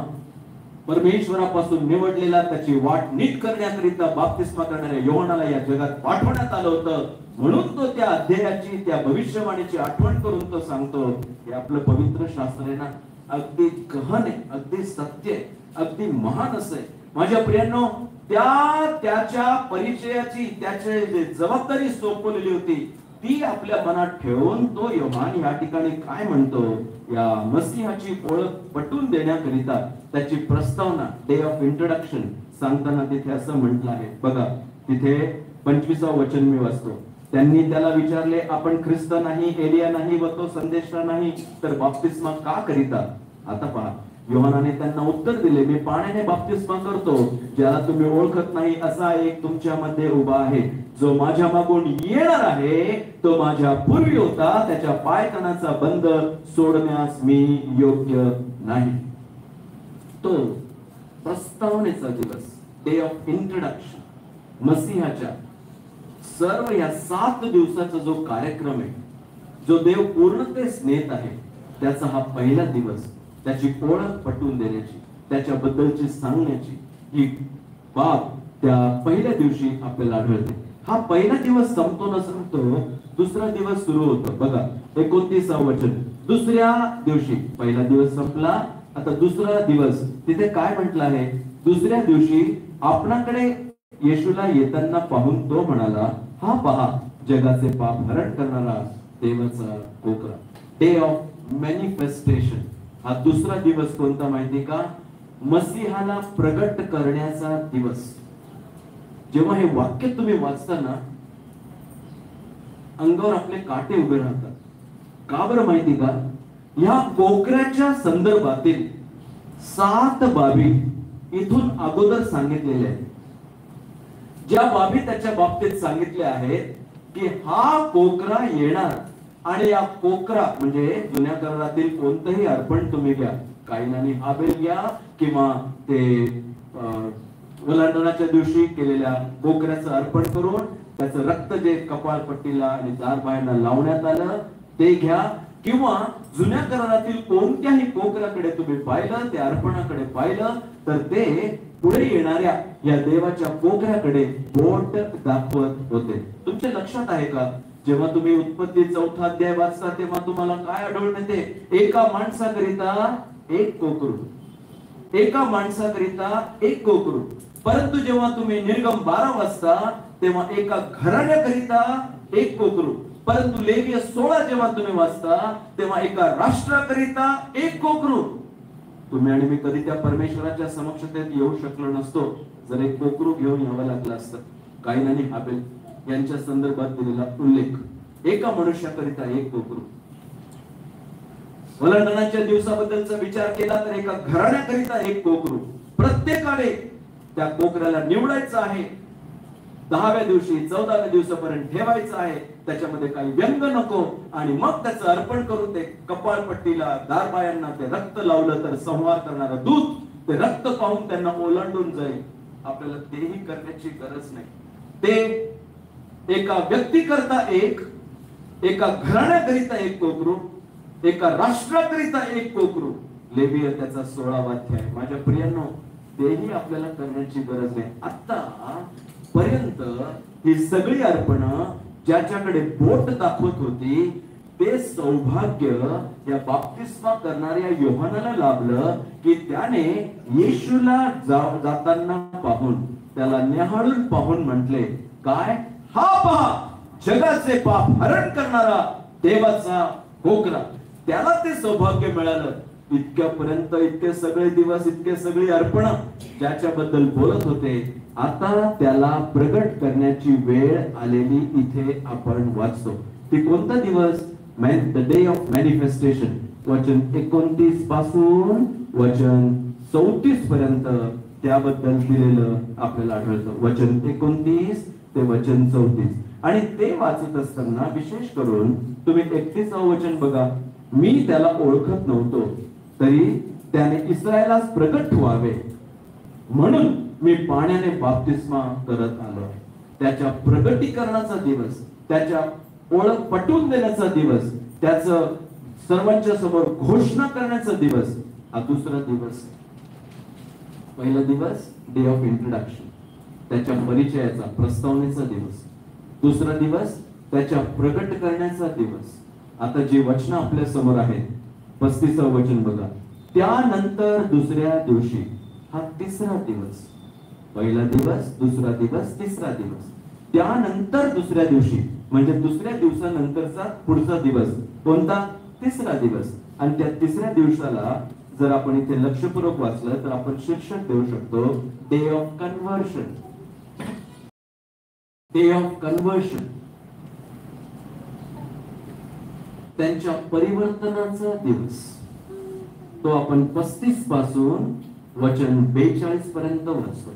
परमेश्वरापासून निवडलेला, त्याची वाट नीट करण्याकरिता बाप्तिस्मा करणाऱ्या योहानाला या जगात पाठवण्यात आलं होतं, म्हणून तो त्या अध्यायाची, त्या भविष्यवाणीची आठवण करून तो सांगतो, हे आपलं पवित्र शास्त्र आहे ना, अगदी गहन आहे, अगदी सत्य आहे, अगदी महान असं. माझ्या प्रियांनो, त्याच्या परिचयाची, त्याची जे जबाबदारी सोपवलेली होती ती आपल्या मनात ठेवून तो योहान या ठिकाणी काय म्हणतो? या मसीहाची ओळख पटवून देण्याकरिता त्याची प्रस्तावना, डे ऑफ इंट्रोडक्शन सांगताना तिथे असं म्हटलं आहे. बघा तिथे 25वं वचन मी वाचतो. त्यांनी त्याला विचारले, आपण ख्रिस्त नाही, एलिया नाही व तो संदेशा नाही, तर बाप्तिस्मा का करिता? आता पहा, योहानाने त्यांना उत्तर दिले, मी पाण्याने बाप्तिस्मा करतो, ज्याला तुम्ही ओळखत नाही असा एक तुमच्यामध्ये उभा आहे, जो माझ्या मागून येणार आहे तो माझ्या पूर्वी होता, त्याच्या पायतणाचा बंद सोडण्यास मी योग्य नाही. तो प्रस्तावनेचा दिवस, डे ऑफ इंट्रोडक्शन, मसीहाच्या सर्व या 7 दिवसाचा जो कार्यक्रम आहे, जो देव पूर्णतेस नेत आहे, त्याचा हा पहिला दिवस, त्याची ओळख पटवून देण्याची, त्याच्याबद्दलची सांगण्याची ही बाब त्या पहिल्या दिवशी आपल्याला आढळते. हा पहिला दिवस संपतो न संपतो दुसरा दिवस सुरू होतो. बघा 29वं वचन, दुसऱ्या दिवशी, पहिला दिवस संपला, आता दुसरा दिवस. तिथे काय म्हटलं आहे? दुसऱ्या दिवशी आपणाकडे येशूला येताना पाहून तो म्हणाला, हा पहा जगाचे पाप हरण करणारा देवाचा कोकरा. Day of manifestation. हा दुसरा दिवस कोणता माहिती का? मसीहाला प्रगट करण्याचा दिवस. जेव्हा हे वाक्य तुम्ही वाचताना अंगावर आपले काटे उभे राहतात. का बरं माहिती का? या कोकऱ्याच्या संदर्भातील 7 बाबी इथून अगोदर सांगितलेल्या आहेत. ज्या बाबी त्याच्या बाबतीत सांगितल्या आहेत की हा कोकरा येणार, आणि या कोकरा म्हणजे जुन्या करारातील कोणतंही अर्पण तुम्ही घ्या, कायनानी हाबेल घ्या किंवा ते ओलांडण्याच्या दिवशी केलेल्या कोकऱ्याचं अर्पण करून त्याचं रक्त जे कपाळपट्टीला आणि दारबाहेरला लावण्यात आलं ते घ्या, किंवा जुन्या करारातील कोणत्याही कोकऱ्याकडे तुम्ही पाहिलं, त्या अर्पणाकडे पाहिलं, तर ते पुढे येणाऱ्या या देवाच्या कोकऱ्याकडे बोट दाखवत होते. तुमच्या लक्षात आहे का? जेव्हा तुम्ही उत्पत्ती 4था अध्याय वाचता तेव्हा तुम्हाला काय आढळून येते? एका माणसाकरिता एक कोकरू, एका माणसाकरिता एक कोकरू. परंतु जेव्हा तुम्ही निर्गम 12 वाचता तेव्हा एका घराण्याकरिता एक कोकरू. परंतु लेवीय 16 जेव्हा तुम्ही वाचता तेव्हा एका राष्ट्राकरिता एक कोकरू. तुम्ही आणि मी कधी त्या परमेश्वराच्या समक्षतेत येऊ शकलो नसतो जर एक कोकरू घेऊन यावं लागलं असतं. कायीन आणि हाबेल यांच्या संदर्भात दिलेला उल्लेख, एका मनुष्याकरिता एक कोकरू. वलांडणाच्या दिवसाबद्दलचा विचार केला तर एका घराण्याकरिता एक कोकरू, प्रत्येकाने त्या कोकराला निवडायचं आहे, 10व्या दिवशी 14व्या दिवसापर्यंत ठेवायचं आहे, त्याच्यामध्ये काही व्यंग नको, आणि मग त्याचं अर्पण करून ते कपाळपट्टीला दारबायांना ते रक्त लावलं तर संहार करणारं दूत ते रक्त पाहून त्यांना ओलांडून जाईल. आपल्याला तेही करण्याची गरज नाही. ते एका व्यक्तीकरता एक, एका घराण्याकरिता एक कोकरू, एका राष्ट्राकरिता एक कोकरू. लेवीय त्याचा 16वा अध्याय. माझ्या प्रियांनो, तेही आपल्याला करण्याची गरज नाही. आता पर्यंत ही सगळी अर्पण ज्याच्याकडे बोट दाखवत होती ते सौभाग्य या बाप्तिस्मा करणाऱ्या योहानाला लाभलं की त्याने येशूला जाताना पाहून, त्याला न्याहाळून पाहून म्हटले, काय? हा पहा, जगाचे पाप हरण करणारा देवाचा कोकरा. त्याला ते सौभाग्य मिळालं. इतक्यापर्यंत इतके सगळे दिवस, इतके सगळी अर्पण ज्याच्याबद्दल बोलत होते, आता त्याला प्रगट करण्याची वेळ आलेली इथे आपण वाचतो. ती कोणता दिवस? The day of manifestation. वचन 29 पासून वचन 34 पर्यंत त्याबद्दल दिलेलं आपल्याला आढळतं. वचन 29 ते वचन 34. आणि ते वाचत असताना विशेष करून तुम्ही 31व वचन बघा. मी त्याला ओळखत नव्हतो, तरी त्याने इस्रायलास प्रगट व्हावे म्हणून मी पाण्याने बाप्तिस्मा करत आलो. त्याच्या प्रगटीकरणाचा दिवस, त्याच्या ओळख पटवून देण्याचा दिवस, त्याचं सर्वांच्या समोर घोषणा करण्याचा दिवस हा दुसरा दिवस. पहिला दिवस डे ऑफ इंट्रोडक्शन, त्याच्या परिचयाचा, प्रस्तावनेचा दिवस. दुसरा दिवस त्याच्या प्रगट करण्याचा दिवस. आता जी वचन आपल्या समोर आहेत, 35व वचन बघा. त्यानंतर दुसऱ्या दिवशी, हा तिसरा दिवस. पहिला दिवस, दुसरा दिवस, तिसरा दिवस. त्यानंतर दुसऱ्या दिवशी म्हणजे दुसऱ्या दिवसानंतरचा पुढचा दिवस कोणता? तिसरा दिवस. आणि त्या तिसऱ्या दिवसाला जर आपण इथे लक्षपूर्वक वाचलं तर आपण शीर्षक देऊ शकतो, day of conversion. Day of conversion, त्यांच्या परिवर्तनाचा दिवस. तो आपण 35 पासून वचन 42 पर्यंत वाचतो.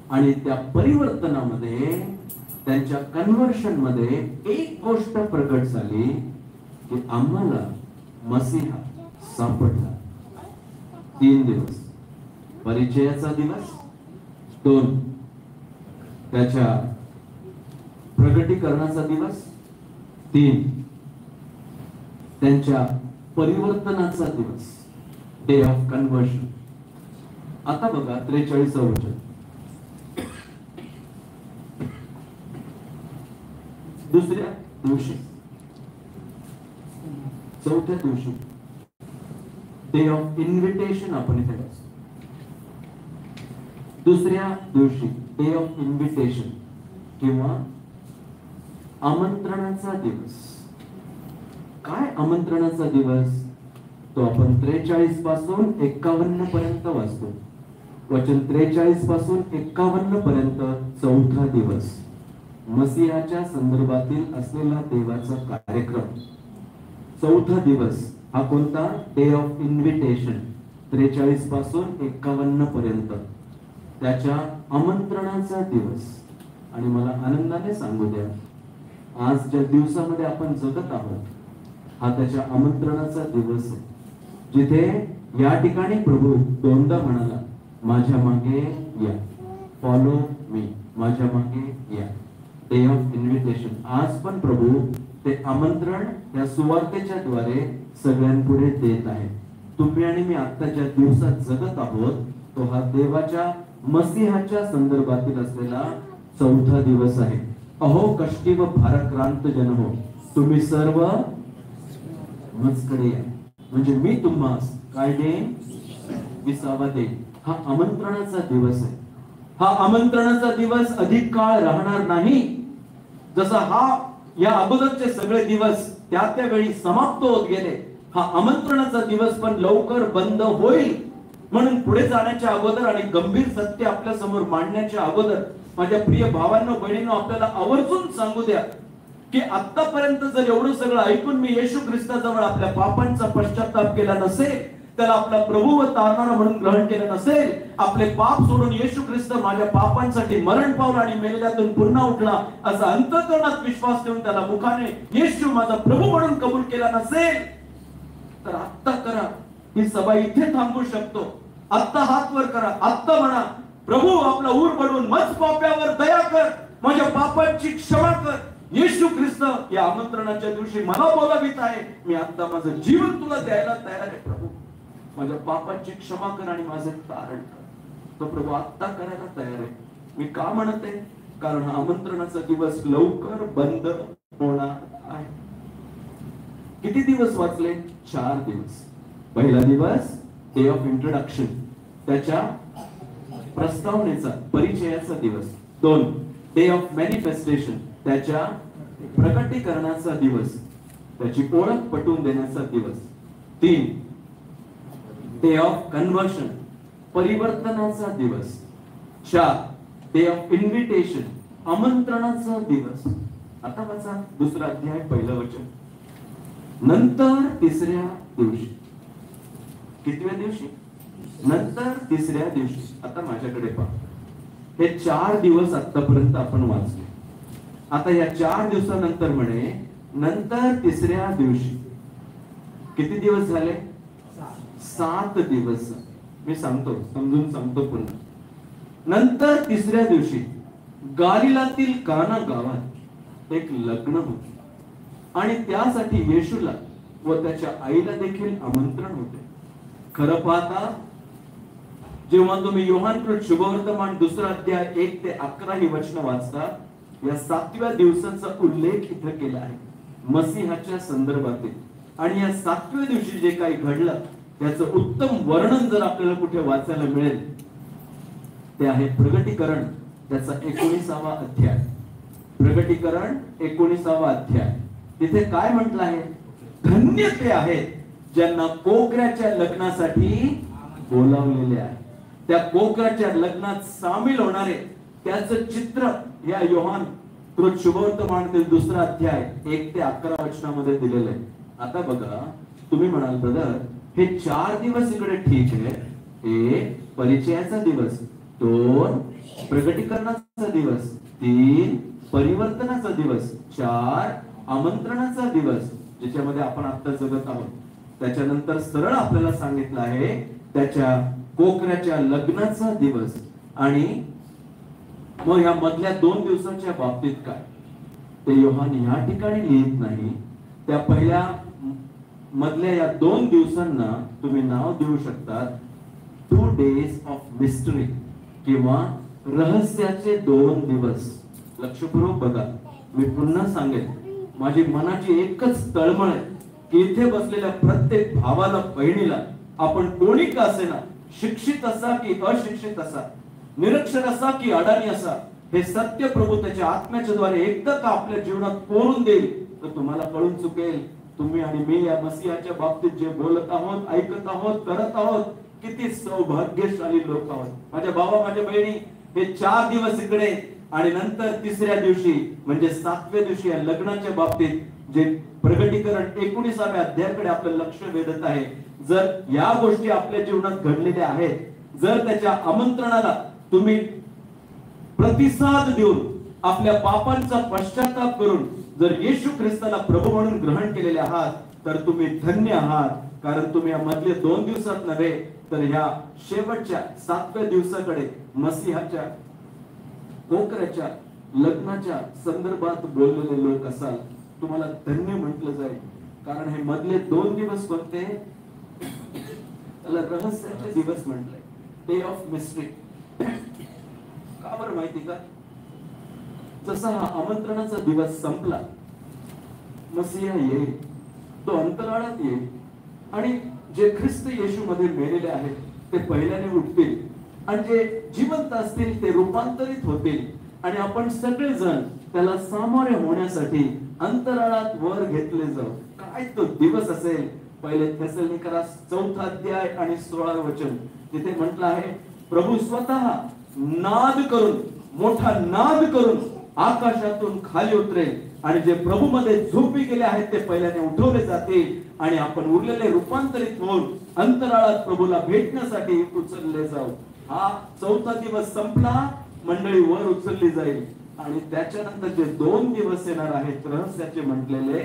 आणि त्या परिवर्तनामध्ये, त्यांच्या कन्व्हर्शन मध्ये एक गोष्ट प्रगट झाली की आम्हाला मसीहा सापडला. 3 दिवस परिचयाचा दिवस, 2 त्याच्या प्रगटीकरणाचा दिवस, 3 त्यांच्या परिवर्तनाचा दिवस, डे ऑफ कन्व्हर्शन. आता बघा 43व वचन. दुसऱ्या दिवशी, चौथ्या दिवशी डे ऑफ इन्व्हिटेशन आपण इथे वाचतो. दुसऱ्या दिवशी डे ऑफ इन्व्हिटेशन किंवा आमंत्रणाचा दिवस. काय आमंत्रणाचा दिवस? तो आपण 43 पासून 51 पर्यंत वाचतो. वचन 43 पासून 51 पर्यंत चौथा दिवस, मसीहाच्या संदर्भातील असलेला देवाचा कार्यक्रम. चौथा दिवस हा कोणता? Day of invitation. 43 पासून 51 पर्यंत त्याच्या आमंत्रणाचा दिवस. आणि मला आनंदाने सांगू द्या, आज ज्या दिवसामध्ये आपण जगत आहोत हा त्याच्या आमंत्रणाचा दिवस आहे, जिथे या ठिकाणी प्रभू दोनदा म्हणाला, माझ्या मागे या, फॉलो मी, माझ्या मागे या. Day of invitation. आज पण प्रभू ते आमंत्रण या सुवार्तेच्या द्वारे सगळ्यांपुढे देत आहे. तुम्ही आणि मी आता ज्या दिवसात जगत आहोत तो हा देवाच्या मसीहाच्या संदर्भातील असलेला चौथा दिवस आहे. अहो कष्टी व भाराक्रांत जन हो, तुम्ही सर्व माझकडे या, म्हणजे मी तुम्हास काय देईन? विसावा देईन. हा आमंत्रणाचा दिवस आहे. हा आमंत्रणाचा दिवस अधिक काळ राहणार नाही. जसा हा या अगोदरचे सगळे दिवस त्या वेळी समाप्त होत गेले, हा आमंत्रणाचा दिवस पण लवकर बंद होईल. म्हणून पुढे जाण्याच्या अगोदर आणि गंभीर सत्य आपल्या समोर मांडण्याच्या अगोदर माझ्या प्रिय भावांनो, बहिणींनो, आपल्याला आवर्जून सांगू द्या, की आतापर्यंत जर एवढं सगळं ऐकून मी येशू ख्रिस्ताजवळ आपल्या पापांचा पश्चाताप केला नसेल, त्याला आपला प्रभू व तारणारा म्हणून ग्रहण केलं नसेल, आपले पाप सोडून येशू ख्रिस्त माझ्या पापांसाठी मरण पावला आणि मेलेल्यातून पुन्हा उठला असा अंतःकरणात विश्वास ठेवून त्याला मुखाने येशू माझा प्रभू म्हणून कबूल केला नसेल, तर आत्ता करा. ही सभा इथे थांबू शकतो. आत्ता हात वर करा, आत्ता म्हणा, प्रभू आपला ऊर पडून मज पाप्यावर दया कर, माझ्या पापांची क्षमा कर. येशू ख्रिस्त या आमंत्रणाच्या दिवशी मला बोलावित आहे, मी आता माझं जीवन तुला द्यायला तयार आहे. प्रभू माझ्या पापांची क्षमा कर आणि माझे तारण कर. तो प्रभू आत्ता करायला तयार आहे. मी का म्हणत आहे? कारण हा आमंत्रणाचा दिवस लवकर बंद होणार आहे. किती दिवस वाचले? 4 दिवस. पहिला दिवस डे ऑफ इंट्रोडक्शन, त्याच्या प्रस्तावनेचा परिचयाचा दिवस. 2 डे ऑफ मॅनिफेस्टेशन, त्याच्या प्रकटीकरणाचा दिवस, त्याची ओळख पटवून देण्याचा दिवस. 3 डे ऑफ कन्व्हर्शन, परिवर्तनाचा दिवस. 4 डे ऑफ इन्व्हिटेशन, आमंत्रणाचा दिवस. आता वाचा 2 अध्याय 1 वचन. नंतर 3ऱ्या दिवशी. कितव्या दिवशी? नंतर 3ऱ्या दिवशी. आता माझ्याकडे पहा, हे 4 दिवस आतापर्यंत आपण वाचले. आता या 4 दिवसानंतर म्हणे नंतर 3ऱ्या दिवशी. किती दिवस झाले? 7 दिवस. मी सांगतो, समजून सांगतो पुन्हा. नंतर 3ऱ्या दिवशी गालिलातील काना गावात एक लग्न होते आणि त्यासाठी येशूला व त्याच्या आईला देखील आमंत्रण होते. खरं पाहता, जेव्हा तुम्ही योहानकृत शुभवर्तमान 2 अध्याय 1 ते 11 ही वचन वाचता, या 7व्या दिवसाचा उल्लेख इथे केला आहे मसीहाच्या संदर्भातील. आणि या 7व्या दिवशी जे काही घडलं त्याचं उत्तम वर्णन जर आपल्याला कुठे वाचायला मिळेल, ते आहे प्रगटीकरण, त्याचा 19वा अध्याय. प्रगटीकरण 19वा अध्याय. तिथे काय म्हटलं आहे? धन्य ते आहेत ज्यांना कोकराच्या लग्नासाठी बोलावलेले आहे. त्या कोकराच्या लग्नात सामील होणारे त्याचं चित्र या योहान कृत शुभवर्तमानातील 2 अध्याय 1 ते 11 वचनामध्ये दिलेलं आहे. आता बघा, तुम्ही म्हणाल ब्रदर, हे 4 दिवस इकडे ठीक आहे. 1 परिचयाचा दिवस, 2 प्रगटीकरणाचा दिवस, 3 परिवर्तनाचा दिवस, 4 आमंत्रणाचा दिवस, ज्याच्यामध्ये आपण आता जगत आहोत. त्याच्यानंतर सरळ आपल्याला सांगितलं आहे त्याच्या कोकराच्या लग्नाचा दिवस. आणि मग ह्या मधल्या 2 दिवसाच्या बाबतीत काय, ते योहान या ठिकाणी लिहित नाही. त्या पहिल्या मधल्या या 2 दिवसांना तुम्ही नाव देऊ शकतात 2 days ऑफ मिस्टरी किंवा रहस्याचे 2 दिवस. लक्षपूर्वक बघा, मी पुन्हा सांगेन, माझी मनाची एकच तळमळ आहे की इथे बसलेल्या प्रत्येक भावाला, बहिणीला, आपण कोणी का असेना, शिक्षित असा की अशिक्षित असा, निरक्षर असा की अडाणी असा, हे सत्य प्रभू त्याच्या आत्म्याच्या द्वारे एकदा का आपल्या जीवनात कोरून देईल, तर तुम्हाला कळून चुकेल तुम्ही आणि मी या मसीहाच्या बाबतीत जे बोलत आहोत, ऐकत आहोत, करत आहोत, किती सौभाग्यशाली लोक आहोत. माझ्या भावा, माझ्या बहिणी, हे 4 दिवस इकडे आणि नंतर 3ऱ्या दिवशी म्हणजे 7व्या दिवशी या लग्नाच्या बाबतीत जे प्रगटीकरण 19व्या अध्यायाकडे आपलं लक्ष वेधत आहे. जर या गोष्टी आपल्या जीवनात घडलेल्या आहेत, जर त्याच्या आमंत्रणाला तुम्ही प्रतिसाद देऊन आपल्या पापांचा पश्चाताप करून जर येशू ख्रिस्ताला प्रभू म्हणून ग्रहण केलेले आहात, तर तुम्ही धन्य आहात. कारण तुम्ही या मधले 2 दिवसात नव्हे, तर ह्या शेवटच्या 7व्या दिवसाकडे मसीहाच्या कोकराच्या लग्नाच्या संदर्भात बोललेले लोक असाल, तुम्हाला धन्य म्हटलं जाईल. कारण हे मधले 2 दिवस कोणते? त्याला रहस्याचे दिवस म्हटलंय, डे ऑफ मिस्ट्री. का बरं माहिती का? जसा हा आमंत्रणाचा दिवस संपला, मसीहा येईल, तो अंतराळात येईल आणि जे ख्रिस्त येशू मध्ये मेलेले आहेत ते पहिल्याने उठतील आणि जे जिवंत असतील ते रूपांतरित होतील आणि आपण सगळेजण त्याला सामोरे होण्यासाठी अंतराळात वर घेतले जाऊ. काय तो दिवस असेल! पहिले थेसलोनिकरा 4 अध्याय आणि 16 वचन, तिथे म्हटलं आहे, प्रभू स्वतः नाद करून, मोठा नाद करून आकाशातून खाली उतरेल आणि जे प्रभूमध्ये झोपी गेले आहेत ते पहिल्याने उठवले जातील आणि आपण उरलेले रूपांतरित होऊन अंतराळात प्रभूला भेटण्यासाठी उचलले जाऊ. हा चौथा दिवस संपला, मंडळी वर उचलली जाईल आणि त्याच्यानंतर जे 2 दिवस येणार आहेत रहस्याचे म्हटलेले,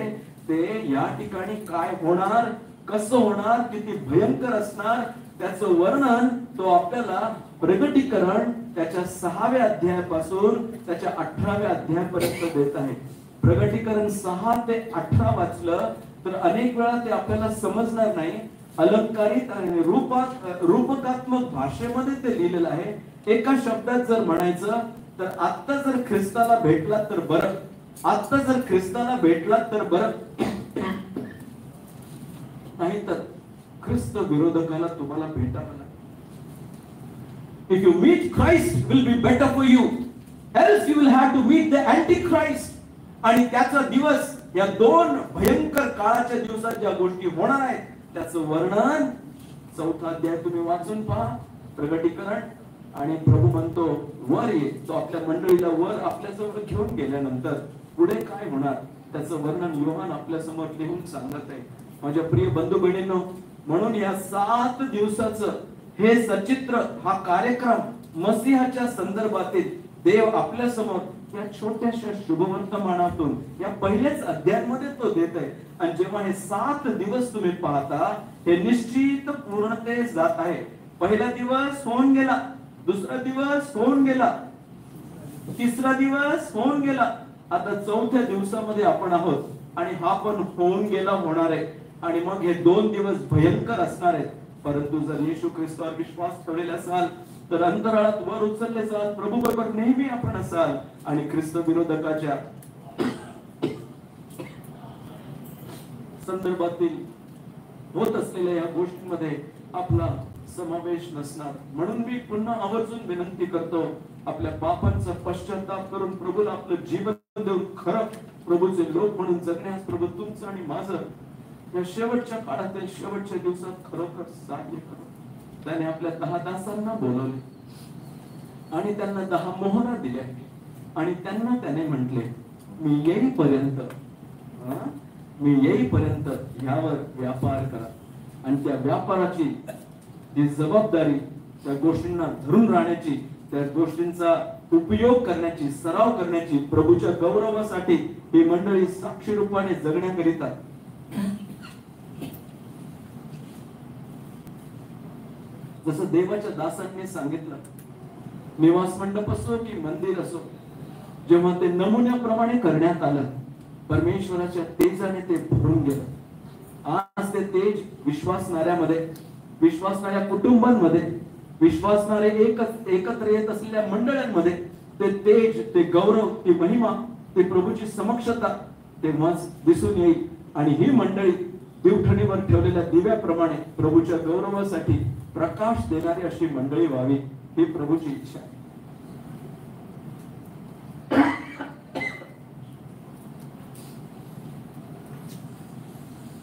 ते या ठिकाणी काय होणार, कसं होणार, किती भयंकर असणार, त्याचं वर्णन तो आपल्याला प्रगटीकरण त्याच्या 6व्या अध्यायापासून त्याच्या 18व्या अध्यायापर्यंत देत आहे. प्रगटीकरण 6 ते 18 वाचलं तर अनेक वेळा ते आपल्याला समजणार नाही. अलंकारित आणि रूपकात्मक भाषेमध्ये ते लिहिलेलं आहे. एका शब्दात जर म्हणायचं तर आता जर ख्रिस्ताला भेटला तर बरं, आता जर ख्रिस्ताला भेटला तर बरं, नाही तर ख्रिस्त विरोधकाला तुम्हाला भेटावं लागेल. If you meet Christ, will be better for you. Else you will have to meet the Antichrist. आणि त्याचा दिवस, या 2 भयंकर काळाच्या दिवसात ज्या गोष्टी होणार आहेत त्याचं वर्णन 4था अध्याय तुम्ही वाचून पहा, प्रगटीकरण. आणि प्रभू म्हणतो वर ये. तो आपल्या मंडळीला वर आपल्याजवळ घेऊन गेल्यानंतर पुढे काय होणार त्याचं वर्णन योहान आपल्या समोर लिहून सांगत आहे. माझ्या प्रिय बंधू बहिणींनो, म्हणून या 7 दिवसाचं हे सचित्र हा कार्यक्रम मसीहाच्या संदर्भातील देव आपल्या समोर या छोट्याशा शुभवर्तमानातून या पहिल्याच अध्यायामध्ये तो देत आहे. आणि जेव्हा हे 7 दिवस तुम्ही पाहता, हे निश्चित पूर्णतेस जात आहे. पहिला दिवस होऊन गेला, दुसरा दिवस होऊन गेला, तिसरा दिवस होऊन गेला, आता 4थ्या दिवसामध्ये आपण आहोत आणि हा पण होऊन गेला होणार आहे. आणि मग हे 2 दिवस भयंकर असणार आहेत. परंतु जर येशू ख्रिस्तावर विश्वास ठेवलेला असाल तर अंतराळात वर उचलले जाल, प्रभू बरोबर नेहमी आपण असाल आणि ख्रिस्त विरोधकाच्या संदर्भातील होत असलेल्या या गोष्टींमध्ये आपला समावेश नसणार. म्हणून मी पुन्हा आवर्जून विनंती करतो, आपल्या पापांचा पश्चाताप करून प्रभूला आपलं जीवन देऊन खरं प्रभूचे लोक म्हणून जगण्यास प्रभू तुमचं आणि माझं या शेवटच्या काळातील शेवटच्या दिवसात खरोखर सहाय्य करो. त्याने आपल्या 10 दासांना बोलवले आणि त्यांना 10 मोहरा दिल्या आणि त्यांना त्याने म्हटले, मी येईपर्यंत यावर व्यापार करा. आणि त्या व्यापाराची जी जबाबदारी, त्या गोष्टींना धरून राहण्याची, त्या गोष्टींचा उपयोग करण्याची, सराव करण्याची, प्रभूच्या गौरवासाठी ही मंडळी साक्षी रूपाने जगण्याकरिता जसं देवाच्या दासांनी सांगितलं, निवास मंडप असो की मंदिर असो, जेव्हा ते नमुन्याप्रमाणे करण्यात आलं, परमेश्वराच्या तेजाने ते भरून गेलं. आज ते तेज विश्वासणाऱ्यामध्ये, विश्वासणाऱ्या कुटुंबांमध्ये, विश्वासणारे एकत्र येत असलेल्या मंडळांमध्ये ते तेज, ते गौरव, ती महिमा, ते प्रभूची समक्षता तेव्हाच दिसून येईल. आणि ही मंडळी दिवठणीवर ठेवलेल्या दिव्याप्रमाणे प्रभूच्या गौरवासाठी प्रकाश देणारी अशी मंडळी व्हावी, ही प्रभूची इच्छा आहे.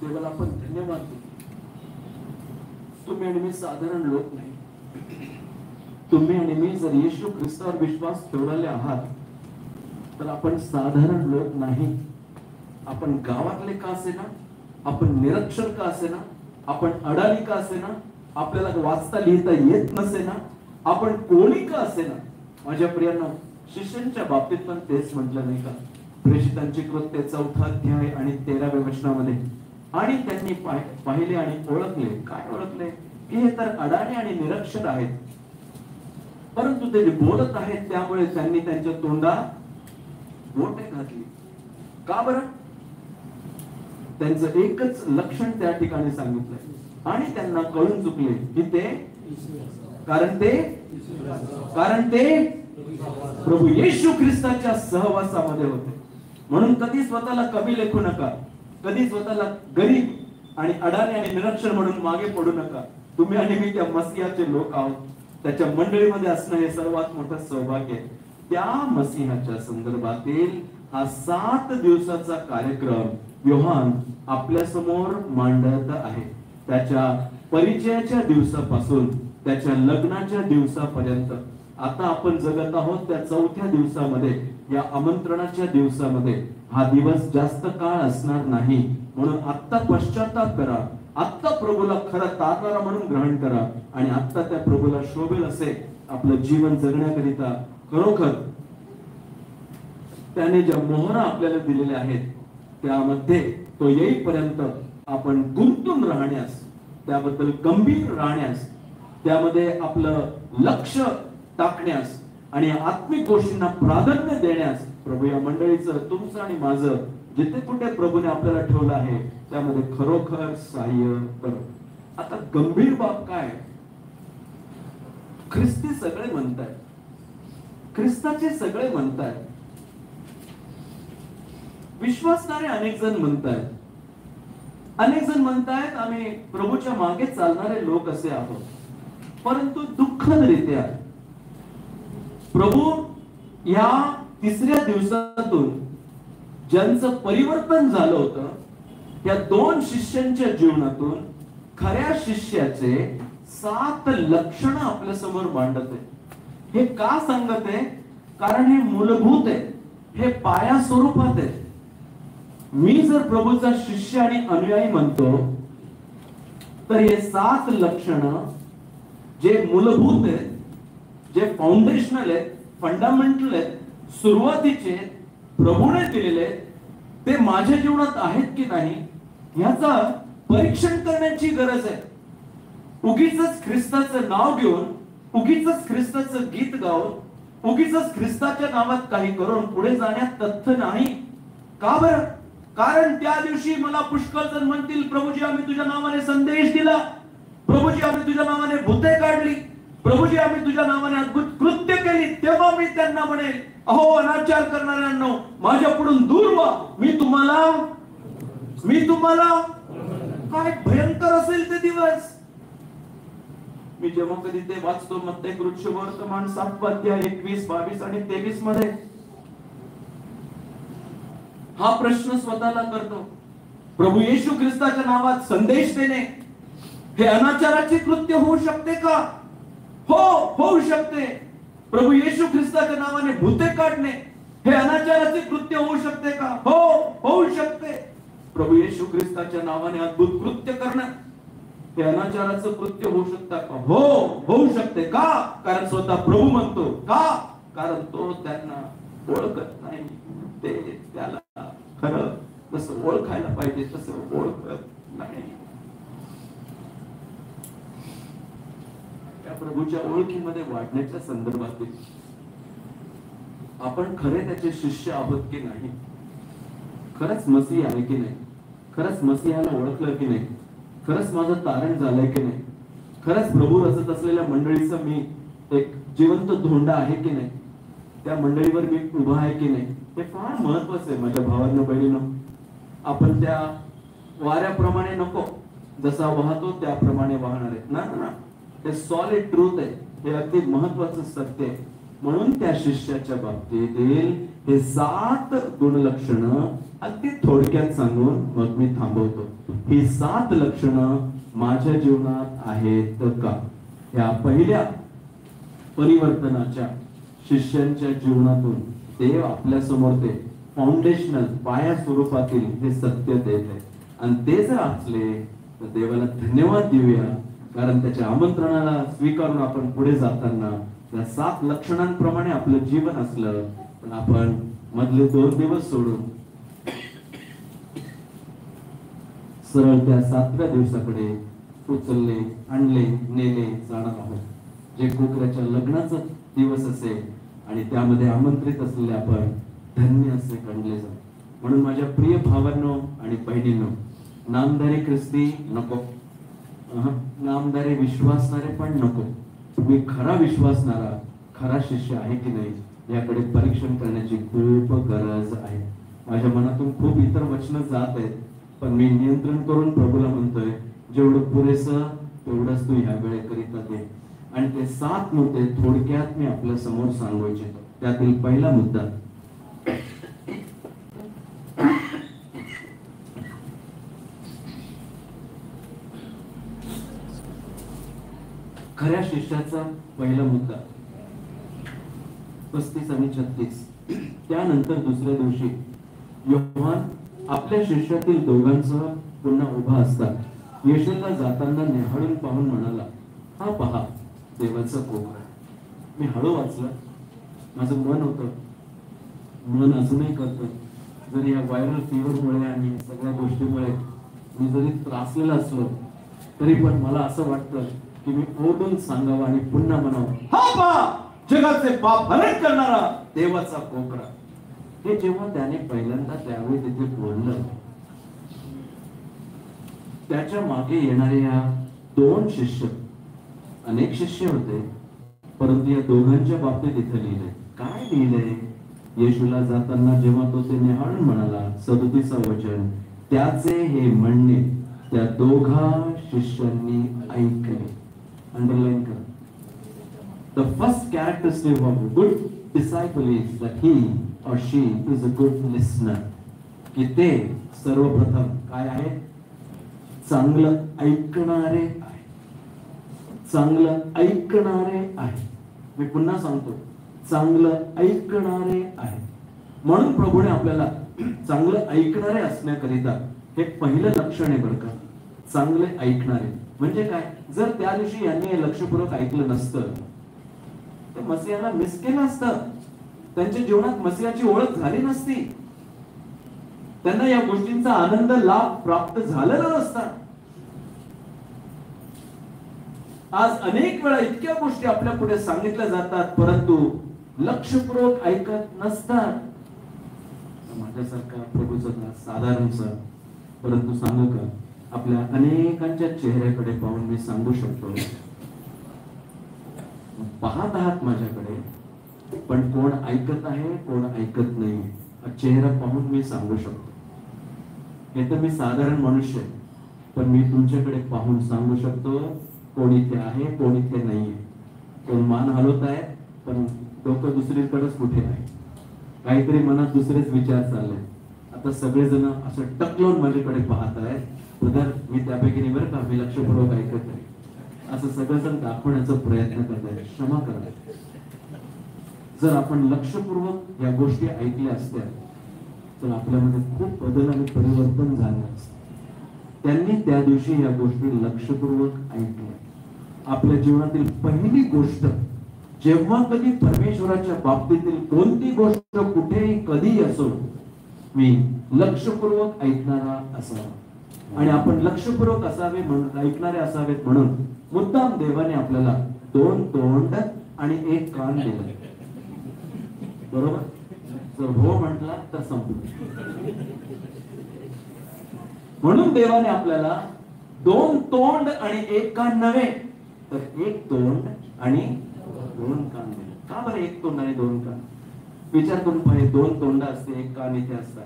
देवाला आपण धन्यवाद देतो. तुम्ही आणि मी साधारण लोक नाही. तुम्ही आणि मी जर येशू ख्रिस्तावर विश्वास ठेवलेले आहात तर आपण साधारण लोक नाही. आपण गावातले का असेना, आपण निरक्षर का असेना, आपण अडाणी का असेना, आपल्याला वाचता लिहिता येत नसेना, आपण कोणी का असेना, माझ्या प्रियांनो, शिष्यांच्या बाबतीत पण तेच म्हटलं नाही का? प्रेषितांची कृत्ये 4था अध्याय आणि 13व्या वचनामध्ये, आणि त्यांनी पाहिले आणि ओळखले. काय ओळखले? की हे तर अडाणी आणि निरक्षर आहेत, परंतु ते बोलत आहेत त्यामुळे त्यांनी त्यांच्या तोंडात बोटे घातली. का बरं? त्यांचं एकच लक्षण त्या ठिकाणी सांगितलंय. आणि त्यांना कळून चुकले की ते कारण ते प्रभू येशू ख्रिस्ताच्या सहवासामध्ये होते. म्हणून कधी स्वतःला कमी लेखू नका, कधी स्वतःला गरीब आणि अडाणी आणि निरक्षर म्हणून मागे पडू नका. तुम्ही आणि मी त्या मसीहाचे लोक आहोत. त्याच्या मंडळीमध्ये असणं हे सर्वात मोठं सौभाग्य आहे. त्या मसीहाच्या संदर्भातील हा 7 दिवसाचा कार्यक्रम योहान आपल्या समोर मांडत आहे. त्याच्या परिचयाच्या दिवसापासून त्याच्या लग्नाच्या दिवसापर्यंत आता आपण जगत आहोत त्या 4थ्या दिवसामध्ये, या आमंत्रणाच्या दिवसामध्ये हा दिवस जास्त काळ असणार नाही, म्हणून आत्ता पश्चाताप करा, आत्ता प्रभूला खरा तारणारा म्हणून ग्रहण करा आणि आत्ता त्या प्रभूला शोभेल असे आपलं जीवन जगण्याकरिता खरोखर त्याने ज्या मोहरा आपल्याला दिलेल्या आहेत त्यामध्ये तो येईपर्यंत आपण गुंतून राहण्यास, त्याबद्दल गंभीर राहण्यास, त्यामध्ये आपलं लक्ष टाकण्यास आणि आत्मिक गोष्टींना प्राधान्य देण्यास प्रभू या मंडळीचं, तुमचं आणि माझं जिथे कुठे प्रभूने आपल्याला ठेवलं आहे त्यामध्ये खरोखर सहाय्य करो. आता गंभीर बाब काय? ख्रिस्ती सगळे म्हणतायत, ख्रिस्ताचे सगळे म्हणतायत, विश्वासणारे अनेक जण म्हणतायत, अनेक जण म्हणतायत आम्ही प्रभूच्या मागे चालणारे लोक असे आहोत. परंतु दुःखदरित्या प्रभू या तिसऱ्या दिवसातून ज्यांचं परिवर्तन झालं होतं त्या 2 शिष्यांच्या जीवनातून खऱ्या शिष्याचे 7 लक्षण आपल्या समोर मांडत आहे. हे का सांगत आहे? कारण हे मूलभूत आहे, हे पाया स्वरूपात आहे. मी जर प्रभूचा शिष्य आणि अनुयायी म्हणतो तर हे 7 लक्षण जे मूलभूत आहेत, जे फाउंडेशनल आहेत, फंडामेंटल आहेत, सुरुवातीचे प्रभूने दिलेले, ते माझ्या जीवनात आहेत की नाही याचा परीक्षण करण्याची गरज आहे. उगीचच ख्रिस्ताचं नाव घेऊन, उगीचच ख्रिस्ताचं गीत गाऊन, उगीचच ख्रिस्ताच्या नावात काही करून पुढे जाण्यात तथ्य नाही. का बरं? कारण त्या दिवशी मला पुष्कळ जण म्हणतील, प्रभूजी आम्ही तुझ्या नावाने संदेश दिला, प्रभूजी आम्ही तुझ्या नावाने भूते काढली, प्रभूजी आम्ही तुझ्या नावाने अद्भुत कृत्य केली. तेव्हा मी त्यांना म्हणेल, अहो अनाचार करणाऱ्यांनो, माझ्या पुढून दूर व्हा, मी तुम्हाला काय भयंकर असेल ते दिवस. मी जेव्हा कधी ते वाचतो मत्ते वर्तमान 7 अध्याय 21, 22 आणि 23 मध्ये हा प्रश्न स्वतःला करतो, प्रभू येशू ख्रिस्ताच्या नावात संदेश देणे हे अनाचाराचे कृत्य होऊ शकते का? हो, होऊ शकते. प्रभू येशू ख्रिस्ताच्या नावाने भूते काढणे हे अनाचाराचे कृत्य होऊ शकते का? हो, होऊ शकते. प्रभू येशू ख्रिस्ताच्या नावाने अद्भुत कृत्य करणं हे अनाचाराचं कृत्य होऊ शकतं का? हो, होऊ शकते. का? कारण स्वतः प्रभू म्हणतो. का? कारण तो त्यांना ओळखत नाही, ते त्याला खरं जसं ओळखायला पाहिजे तसं ओळखत नाही. त्या प्रभूच्या ओळखीमध्ये वाढण्याच्या संदर्भातील आपण खरे त्याचे शिष्य आहोत की नाही, खरंच मसीह आहे की नाही, खरंच मसीहाला ओळखलं की नाही, खरंच माझं तारण झालंय की नाही, खरंच प्रभू रचत असलेल्या मंडळीचं मी एक जिवंत धोंडा आहे की नाही, त्या मंडळीवर मी उभा आहे की नाही, हे फार महत्वाचं आहे माझ्या भावांनो बहिणींनो. आपण त्या वाऱ्याप्रमाणे नको, जसा वाहतो त्याप्रमाणे वाहणार आहे ना, ते सॉलिड ट्रूथ आहे, हे अगदी महत्वाचं सत्य आहे. म्हणून त्या शिष्याच्या बाबतीत हे 7 गुणलक्षण अगदी थोडक्यात सांगून मग मी थांबवतो. ही 7 लक्षणं माझ्या जीवनात आहेत का? या पहिल्या परिवर्तनाच्या शिष्यांच्या जीवनातून देव आपल्या समोर ते फाउंडेशनल पाया स्वरूपातील हे सत्य देत आहे. आणि ते जर असले तर देवाला धन्यवाद देऊया, कारण त्याच्या आमंत्रणाला स्वीकारून आपण पुढे जाताना त्या 7 लक्षणांप्रमाणे आपलं जीवन असलं पण आपण मधले 2 दिवस सोडून सरळ त्या 7व्या दिवसाकडे उचलले, आणले, नेले जाणार आहोत, जे कोकऱ्याच्या लग्नाचा दिवस असेल आणि त्यामध्ये आमंत्रित असलेले आपण धन्य असे गणले जाऊ. म्हणून माझ्या प्रिय भावांनो आणि बहिणींनो, नामधारी ख्रिस्ती नको, नामधारी विश्वासणारे पण नको. मी खरा विश्वासणारा, खरा शिष्य आहे की नाही याकडे परीक्षण करण्याची खूप गरज आहे. माझ्या मनातून खूप इतर वचन जात आहेत, पण मी नियंत्रण करून प्रभूला म्हणतोय, जेवढं पुरेसं तेवढंच तू ह्या वेळेकरिता दे. आणि ते 7 मुद्दे थोडक्यात मी आपल्या समोर सांगू इच्छितो. त्यातील पहिला मुद्दा, खऱ्या शिष्याचा पहिला मुद्दा 35 आणि 36. त्यानंतर दुसऱ्या दिवशी योहान आपल्या शिष्यातील दोघांसह पुन्हा उभा असतात येशूला जाताना निहाळून पाहून म्हणाला, हा पहा देवाचा कोपरा. मी हळू वाचलं, माझं मन होतं, मन अजूनही करतं. जरी या व्हायरल फीवरमुळे आणि सगळ्या गोष्टीमुळे मी जरी त्रासलेला असलो तरी पण मला असं वाटतं की मी ओरडून सांगावं आणि पुन्हा म्हणावं, हा पहा जगाचे पाप हरण करणारा देवाचा कोपरा. हे जेव्हा त्याने पहिल्यांदा त्यावेळी तिथे बोललं, त्याच्या मागे येणारे या दोन शिष्य, अनेक शिष्य होते, परंतु या दोघांच्या बाबतीत इथे लिहिलंय. काय लिहिलंय? येशूला जाताना जेव्हा तो ते निहाळून म्हणाला, 37 वचन, त्याचे हे म्हणणे त्या दोघा शिष्यांनी ऐकले. अंडरलाईन करा. The first characteristic of a good disciple is that he or she is a good listener. की ते सर्वप्रथम काय आहे? चांगलं ऐकणारे आहे. चांगलं ऐकणारे आहे. मी पुन्हा सांगतो, चांगलं ऐकणारे आहे. म्हणून प्रभूने आपल्याला चांगलं ऐकणारे असण्याकरिता हे पहिलं लक्षण आहे बरं का. चांगले ऐकणारे म्हणजे काय? जर त्या दिवशी यांनी हे लक्षपूर्वक ऐकलं नसतं तर मसीहाला मिस केलं असतं. त्यांच्या जीवनात मसीहाची ओळख झाली नसती. त्यांना या गोष्टींचा आनंद लाभ प्राप्त झालेला नसता. आज अनेक वेळा इतक्या गोष्टी आपल्या पुढे सांगितल्या जातात परंतु लक्षपूर्वक ऐकत नसतात. माझ्यासारखा प्रभूचा साधारणचा, परंतु सांगू का, आपल्या अनेकांच्या चेहऱ्याकडे पाहून मी सांगू शकतो, पाहत आहात माझ्याकडे, पण कोण ऐकत आहे कोण ऐकत नाही चेहरा पाहून मी सांगू शकतो. हे तर मी साधारण मनुष्य आहे, पण मी तुमच्याकडे पाहून सांगू शकतो कोण इथे आहे कोण इथे नाहीये. कोण मान हलवत आहे पण डोकं दुसरीकडेच कुठे आहे. काहीतरी मनात दुसरेच विचार चालले. आता सगळेजण असं टकलून माझ्याकडे पाहत आहेत, उदर मी त्यापैकी नाही बरं का, मी लक्षपूर्वक ऐकत आहे असं सगळेजण दाखवण्याचा प्रयत्न करत आहेत. क्षमा करा. जर आपण लक्षपूर्वक या गोष्टी ऐकल्या असत्या तर आपल्यामध्ये खूप बदल आणि परिवर्तन झालं असतं. त्यांनी त्या दिवशी या गोष्टी लक्षपूर्वक ऐकल्या. आपल्या जीवनातील पहिली गोष्ट, जेव्हा कधी परमेश्वराच्या बाबतीतील कोणती गोष्ट कुठेही कधी असो, मी लक्षपूर्वक ऐकणारा असावा आणि आपण लक्षपूर्वक असावे म्हणून ऐकणारे असावेत म्हणून मुद्दाम देवाने आपल्याला 2 तोंड आणि 1 कान दिले. बरोबर? जर हो म्हटला तर संपलं. म्हणून देवाने आपल्याला 2 तोंड आणि 1 कान नव्हे तर 1 तोंड आणि 2 कान दिले. का बरं 1 तोंड आणि 2 कान? विचार करून पाहिजे, 2 तोंड असते 1 कान इथे असतात.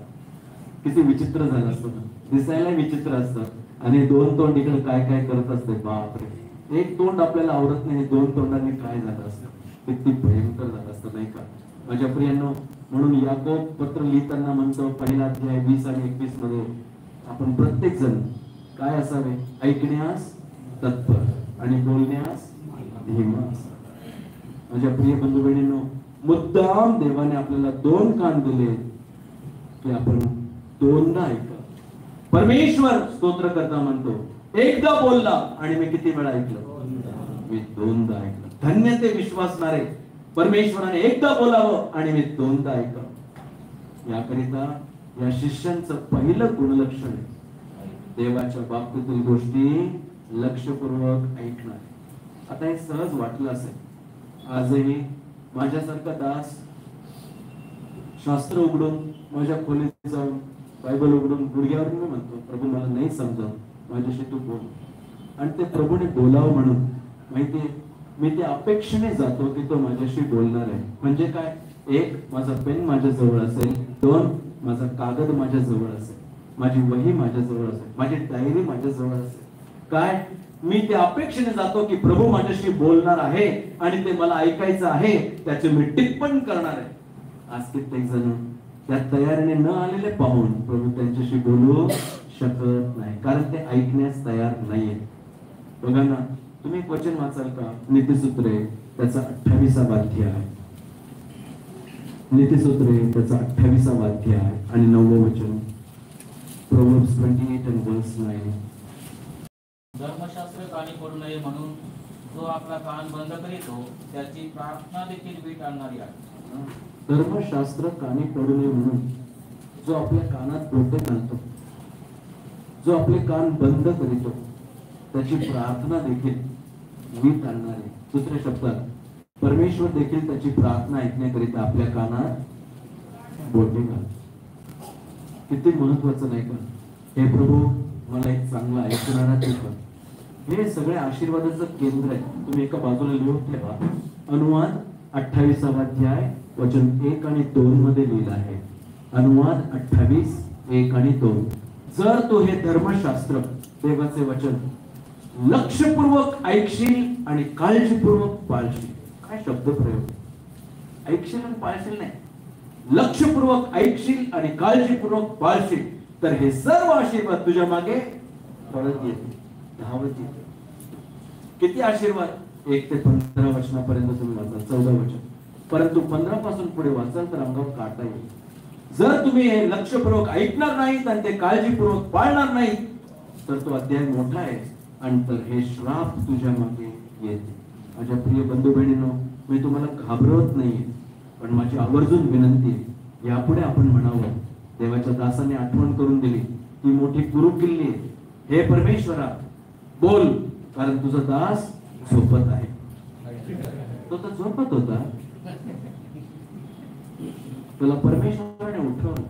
किती विचित्र झालं असतं. दिसायला विचित्र असतं आणि 2 तोंड इकडे काय काय करत असते. बापरे, 1 तोंड आपल्याला आवडत नाही, 2 तोंडांनी काय झालं असतं, किती भयंकर झालं असतं नाही का माझ्या प्रियांनो. म्हणून याकोब पत्र लिहिताना म्हणतो पहिला अध्याय 20 आणि 21 मध्ये, आपण प्रत्येक जण काय असावे? ऐकण्यास तत्पर आणि बोलण्यास धीमा. माझ्या प्रिय बंधू बहिणींनो, मुद्दाम देवाने आपल्याला 2 कान दिले की आपण 2दा ऐका. परमेश्वर स्तोत्र करता म्हणतो, एकदा बोलला आणि मी किती वेळा ऐकलं? मी 2दा ऐकलं. धन्य ते विश्वासणारे, परमेश्वराने एकदा बोलावं आणि मी 2दा ऐकावं. याकरिता या शिष्यांचं पहिलं गुणलक्षण आहे देवाच्या बाबतीतील गोष्टी लक्षपूर्वक ऐकणार. आता हे सहज वाटलं असेल. आजही माझ्यासारखा दास शास्त्र उघडून माझ्या खोलीत जाऊन बायबल उघडून गुडघ्यावर मी म्हणतो, प्रभू मला नाही समजत, माझ्याशी तू बोल. आणि ते प्रभूने बोलावं म्हणून माहितीये मी त्या अपेक्षेने जातो की तो माझ्याशी बोलणार आहे. म्हणजे काय? 1 माझा पेन माझ्या जवळ असेल, 2 माझा कागद माझ्या जवळ असेल, माझी वही माझ्या जवळ असेल, माझी डायरी माझ्या जवळ असेल. काय? मी त्या अपेक्षेने जातो की प्रभू माझ्याशी बोलणार आहे आणि ते मला ऐकायचं आहे, त्याचे मी टिप्पण करणार आहे. आज कित्येक जण त्या तयारीने न आलेले पाहून प्रभू त्यांच्याशी बोलू शकत नाही, कारण ते ऐकण्यास तयार नाहीये. बघा ना, तुम्ही एक वचन वाचाल का? नीतिसूत्रे त्याचा 28वा अध्याय. नीतिसूत्रे त्याचा 28वा अध्याय आणि 9वं वचन. Proverbs 28 and verse 9. धर्मशास्त्र कानी पडू नये म्हणून जो आपला कान बंद करीतो त्याची प्रार्थना देखील वीट आणणारी आहे. धर्मशास्त्र कानी पडू नये म्हणून जो आपल्या कानात बोटे घालतो, जो आपले कान बंद करीतो, त्याची प्रार्थना देखील वीट आणणारी. दुसऱ्या शब्दात परमेश्वर देखील त्याची प्रार्थना ऐकण्याकरिता आपल्या कानात बोटे घालतो. किती महत्वाचं नाही का? हे प्रभू मला एक चांगला ऐकणारा देवा. हे सगळे आशीर्वादाचं केंद्र आहे. तुम्ही एका बाजूला लिहून ठेवा. अनुवाद 28वा अध्याय वचन 1 आणि 2 मध्ये लिहिलं आहे. अनुवाद 28, 1 आणि 2. जर तू हे धर्मशास्त्र, देवाचे वचन लक्षपूर्वक ऐकशील आणि काळजीपूर्वक पाळशील. काय शब्द प्रयोग! ऐकशील आणि पाळशील नाही, लक्षपूर्वक ऐकशील आणि काळजीपूर्वक पाळशील तर हे सर्व आशीर्वाद तुझ्या मागे परत येतील, धावत येतील. किती आशीर्वाद! 1 ते 15 वचनापर्यंत तुम्ही वाचा, 14 वचन. परंतु 15 पासून पुढे वाचाल तर अंगावर काटा येईल. जर तुम्ही हे लक्षपूर्वक ऐकणार नाहीत आणि ते काळजीपूर्वक पाळणार नाहीत तर तो अध्याय मोठा आहे आणि तर हे श्राप तुझ्या मागे येते. माझ्या प्रिय बंधू बहिणींनो, मी तुम्हाला घाबरवत नाहीये, पण माझी आवर्जून विनंती आहे, यापुढे आपण म्हणावं, देवाच्या दासाने आठवण करून दिली, ती मोठी गुरु किल्ली आहे. हे परमेश्वरा बोल, कारण तुझा दास झोपत आहे. तो तर झोपत होता, तुला परमेश्वराने उठवलं.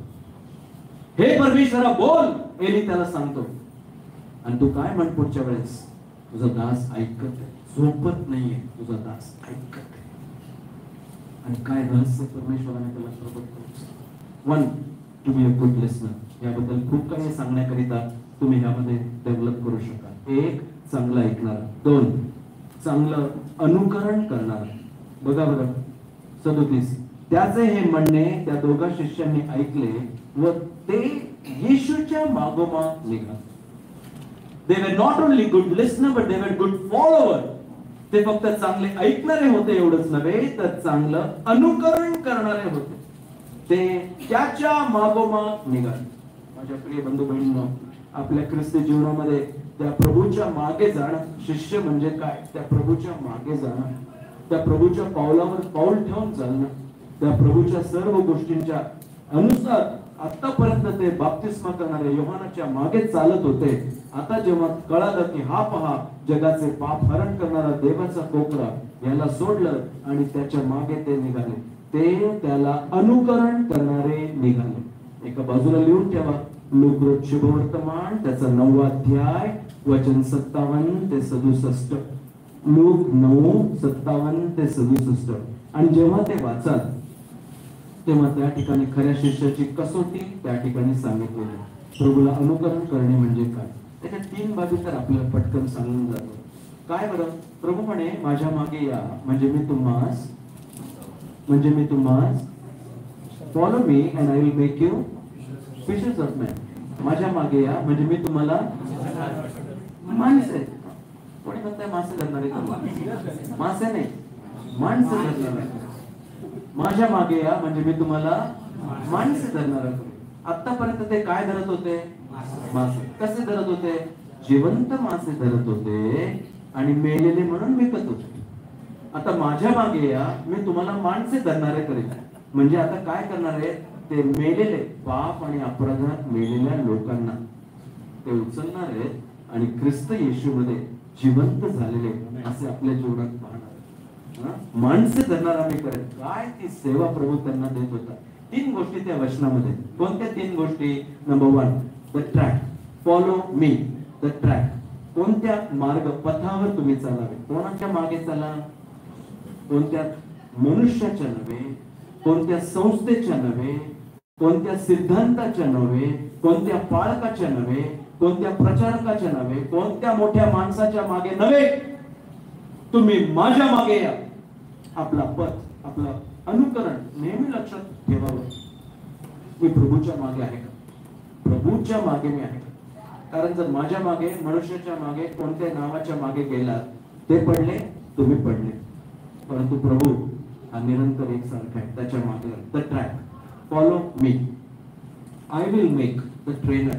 हे परमेश्वरा बोल, एली त्याला सांगतो. आणि तू काय म्हण पुढच्या वेळेस? तुझा दास ऐकत आहे, झोपत नाहीये, तुझा दास ऐकत आहे. आणि काय रहस्य परमेश्वराने त्याला प्रकट केलं? 1. To be a good listener. याबद्दल खूप काही सांगण्याकरिता तुम्ही यामध्ये डेव्हलप करू शकाल. 1. चांगलं ऐकणार. 2. चांगलं अनुकरण करणार. बघा बरं 37. त्याचे हे म्हणणे त्या दोघा शिष्यांनी ऐकले व ते येशूच्या मागोमाग निघाले. They were not only good listener but they were good follower. ते फक्त चांगले ऐकणारे होते एवढंच नव्हे तर चांगलं अनुकरण करणारे होते. ते त्याच्या मागोमाग निघाले. माझ्या प्रिय बंधू बहिणींनो, आपल्या ख्रिस्ती जीवनामध्ये त्या प्रभूच्या मागे जाणं, शिष्य म्हणजे काय? त्या प्रभूच्या मागे जाणं, त्या प्रभूच्या पावलावर पाऊल ठेवून चालणं, त्या प्रभूच्या सर्व गोष्टींच्या अनुसार आतापर्यंत ते बाप्तिस्मा करणारे योहानाच्या मागे चालत होते. आता जेव्हा कळालं की हा पहा जगाचे पाप हरण करणारा देवाचा कोकरा, याला सोडलं आणि त्याच्या मागे ते निघाले. ते त्याला अनुकरण करणारे निघाले. एका बाजूला लिहून ठेवा. लूक शुभवर्तमान त्याचा 9वा अध्याय वचन 57 ते 67. लूक 9, 57 ते 67. आणि जेव्हा ते वाचाल तेव्हा त्या ठिकाणी खऱ्या शिष्याची कसोटी त्या ठिकाणी सांगितलेली. प्रभूला अनुकरण करणे म्हणजे काय? त्याच्या 3 बाबी तर आपल्याला पटकन सांगून जातो. काय बरं? प्रभू म्हणे माझ्या मागे या म्हणजे मी तुम्हास follow me and I will make you fishers of man. माझ्या मागे या म्हणजे मी तुम्हाला माणसे, कोणी म्हणताय मासे धरणारे? मासे नाही, माणसं धरणारे. माझ्या मागे या म्हणजे मी तुम्हाला माणसे धरणार आहे. आतापर्यंत ते काय धरत होते? मासे. कसे धरत होते? जिवंत मासे धरत होते आणि मेलेले म्हणून विकत होते. आता माझ्या मागे या, मी तुम्हाला माणसे धरणारे करेल. म्हणजे आता काय करणार आहे? ते मेलेले, पाप आणि अपराधात मेलेल्या लोकांना ते उचलणार आहेत आणि ख्रिस्त येशूमध्ये जिवंत झालेले असे आपल्या जीवनात पाहणार. माणसे धरणार आम्ही करेल. काय ती सेवा प्रभू त्यांना देत होता. 3 गोष्टी त्या वचनामध्ये. कोणत्या 3 गोष्टी? Number 1, the track. Follow me. The track. कोणत्या मार्ग पथावर तुम्ही चालावे? कोणाच्या मागे चाला? कोणत्या मनुष्याच्या नव्हे, कोणत्या संस्थेच्या नव्हे, कोणत्या सिद्धांताच्या नव्हे, कोणत्या पाळकाच्या नव्हे, कोणत्या प्रचारकाच्या नव्हे, कोणत्या मोठ्या माणसाच्या मागे नव्हे. तुम्ही माझ्या मागे या. आपला पथ, आपलं अनुकरण नेहमी लक्षात ठेवावं. मी प्रभूच्या मागे आहे का? प्रभूच्या मागे मी आहे का? कारण जर माझ्या मागे, मनुष्याच्या मागे, कोणत्या नावाच्या मागे गेलात, ते पडले, तुम्ही पडले. परंतु प्रभू हा निरंतर एकसारखा आहे. त्याच्या मागे the track, follow me, I will make the trainer.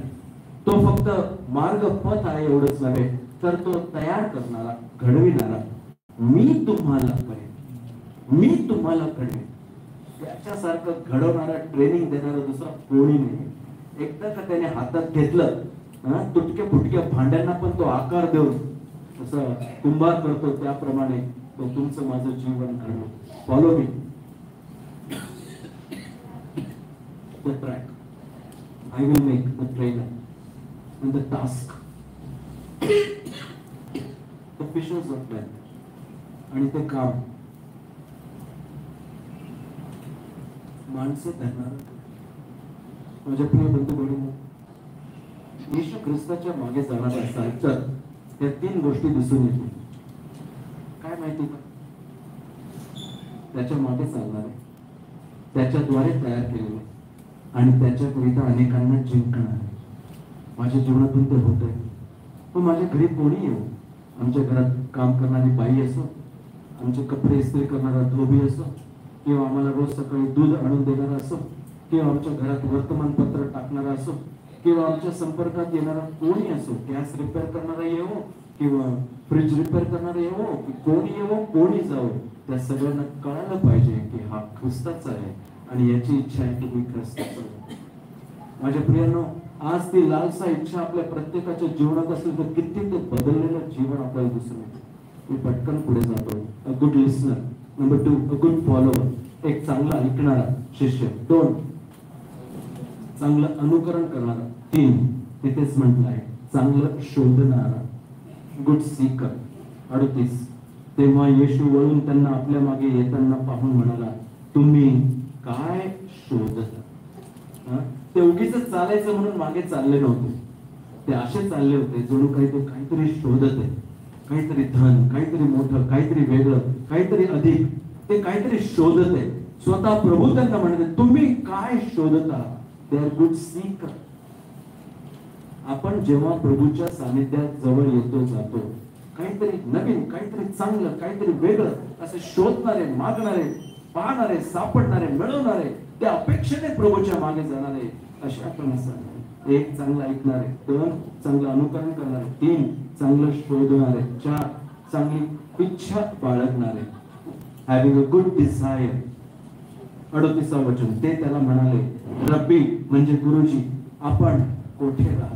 तो फक्त मार्ग पथ आहे एवढंच नव्हे, तर तो तयार करणारा, घडविणारा. मी तुम्हाला करेन, मी तुम्हाला घडवेन. त्याच्यासारखं घडवणारा, ट्रेनिंग देणारा दुसरा कोणी नाही. एकदा का त्याने हातात घेतलं, तुटक्या फुटक्या भांड्यांना पण तो आकार देऊन जसं कुंभार करतो त्याप्रमाणे तो तुमचं माझं जीवन घडवतो. Follow me, the track, I will make the trainer and the task, the fishers of men. आणि ते काम माणसं धरणार. माझ्या प्रिय बंधू भगिनींनो, येशू ख्रिस्ताच्या मागे जाणार असाल तर त्या 3 गोष्टी दिसून येतील. काय माहिती का? त्याच्या मागे चालणार आहे, त्याच्याद्वारे तयार केलेले आणि त्याच्याकरिता अनेकांना जिंकणार आहे. माझ्या जीवनातून ते होतंय. तो माझ्या घरी कोणी येऊ, आमच्या घरात काम करणारी बाई असो, आमचे कपडे इस्त्री करणारा धोबी असो, किंवा आम्हाला रोज सकाळी दूध आणून देणारा असो, किंवा आमच्या घरात वर्तमानपत्र टाकणारा असो, किंवा आमच्या संपर्कात येणारा कोणी असो, गॅस रिपेअर करणारा येवो किंवा फ्रीज रिपेअर करणारा येवो, की कोणी येवो कोणी जावो, त्या सगळ्यांना कळायला पाहिजे की हा ख्रिस्ताचा आहे आणि याची इच्छा आहे की मी ख्रिस्ताचा आहे. माझ्या प्रियांनो, आज ती लालसा इच्छा आपल्या प्रत्येकाच्या जीवनात असेल तर किती ते बदललेलं जीवन आपल्याला दिसून येतं. मी पटकन पुढे जातो. A good listener. Number 2, a good follower, एक चांगला ऐकणारा शिष्य. 2, चांगलं अनुकरण करणारा. 3, तिथेच म्हटलं आहे चांगलं शोधणारा, गुड सीकर. 38, तेव्हा येशू वळून त्यांना आपल्या मागे येताना पाहून म्हणाला, तुम्ही काय शोधता? ते उगीच चालायचं म्हणून मागे चालले नव्हते. ते असे चालले होते जणू काही ते काहीतरी शोधत आहे, काहीतरी धन, काहीतरी मोठं, काहीतरी वेगळं, काहीतरी अधिक. ते काहीतरी शोधत आहे. स्वतः प्रभू त्यांना म्हणते, तुम्ही काय शोधता? They are good Sikar. आपण जेव्हा प्रभूच्या सानिध्यात जवळ येतो जातो, काहीतरी नवीन, काहीतरी चांगलं, काहीतरी वेगळं असं शोधणारे, मागणारे, पाहणारे, सापडणारे, मिळवणारे, त्या अपेक्षेने प्रभूच्या मागे जाणारे अशा आपण असावे. 1, चांगलं ऐकणारे. 2, चांगलं अनुकरण करणारे. 3, चांगलं शोधणारे. 4, चांगली इच्छा बाळगणारे. Having a good desire. 38 वचन, ते त्याला म्हणाले, रब्बी म्हणजे गुरुजी, आपण कोठे राहता?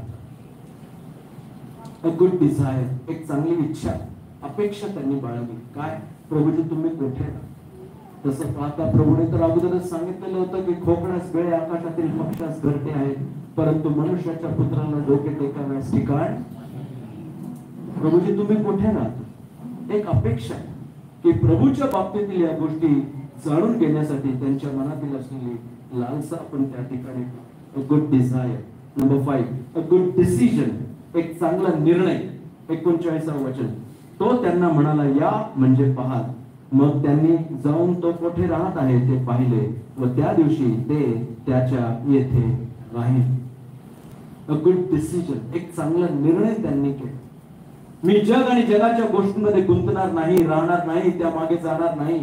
अ गुड डिझायर, एक चांगली इच्छा, अपेक्षा त्यांनी बाळगली. काय? प्रभूजी तुम्ही कोठे राहता? तसं पाहता प्रभूने तर अगोदरच सांगितलेलं होतं की खोकण्यास वेळे आकाशातील पक्षास घरटे आहेत, परंतु मनुष्याच्या पुत्राला डोके टेकाव्यास ठिकाण. प्रभूजी तुम्ही कोठे राहता? एक अपेक्षा की प्रभूच्या बाबतीतील या गोष्टी जाणून घेण्यासाठी त्यांच्या मनातील असलेली लालसा आपण त्या ठिकाणी. A good desire. Number 5, a good decision, एक चांगला निर्णय. 39 वचन, तो त्यांना म्हणाला, या म्हणजे पाहाल. मग त्यांनी जाऊन तो कोठे राहत आहे ते पाहिले व त्या दिवशी ते त्याच्या येथे राहिले. अ गुड डिसिजन, एक चांगला निर्णय त्यांनी केला. मी जग आणि जगाच्या गोष्टींमध्ये गुंतणार नाही, राहणार नाही, त्या मागे जाणार नाही,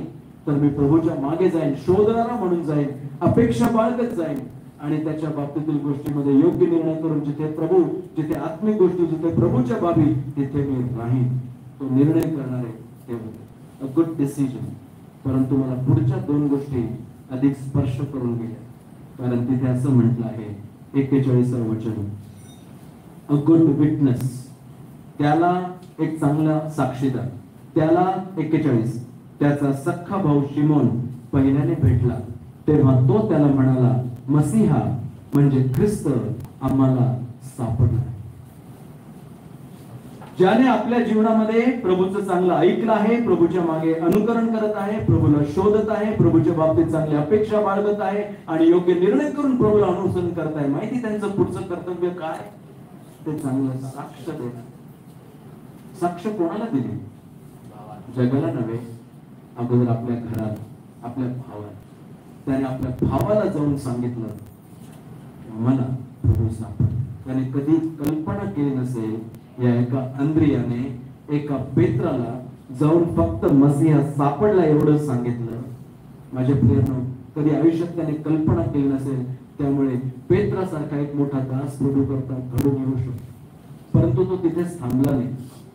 तर मी प्रभूच्या मागे जाईन, शोधणारा म्हणून जाईन, अपेक्षा बाळगत जाईन आणि त्याच्या बाबतीतील गोष्टीमध्ये योग्य निर्णय करून जिथे प्रभू, जिथे आत्मिक गोष्टी, जिथे प्रभूच्या बाबी, तिथे मी राहीन. तो निर्णय करणारे ते होते. अ गुड डिसिजन. परंतु मला पुढच्या 2 गोष्टी अधिक स्पर्श करून गेल्या, कारण तिथे असं म्हटलं आहे 41 वचन, अ गुड विटनेस, त्याला एक चांगला साक्षीदार. त्याला 41, त्याचा सख्खा भाऊ शिमोन पहिल्याने भेटला, तेव्हा तो त्याला म्हणाला, मसीहा म्हणजे ख्रिस्त आम्हाला सापडला. ज्याने आपल्या जीवनामध्ये प्रभूचं चांगलं ऐकलं आहे, प्रभूच्या मागे अनुकरण करत आहे, प्रभूला शोधत आहे, प्रभूच्या बाबतीत चांगली अपेक्षा बाळगत आहे आणि योग्य निर्णय करून प्रभूला अनुसरण करत आहे. माहिती त्यांचं पुढचं कर्तव्य काय? ते चांगलं साक्ष देणं. साक्ष कोणाला दिली? जगाला नव्हे, अगोदर आपल्या घरात, आपल्या भावाला. त्याने आपल्या भावाला जाऊन सांगितलं, मला प्रभू सापड. त्याने कधी कल्पना केली नसेल या एका अंद्रियाने एका पेत्राला जाऊन फक्त मसीहा सापडला एवढं सांगितलं माझ्या प्रियांनो, कधी आयुष्यात त्याने कल्पना केली नसेल. त्यामुळे पेत्रासारखा एक मोठा दास प्रभू करता घडून येऊ शकतो. परंतु तो तिथेच थांबला नाही.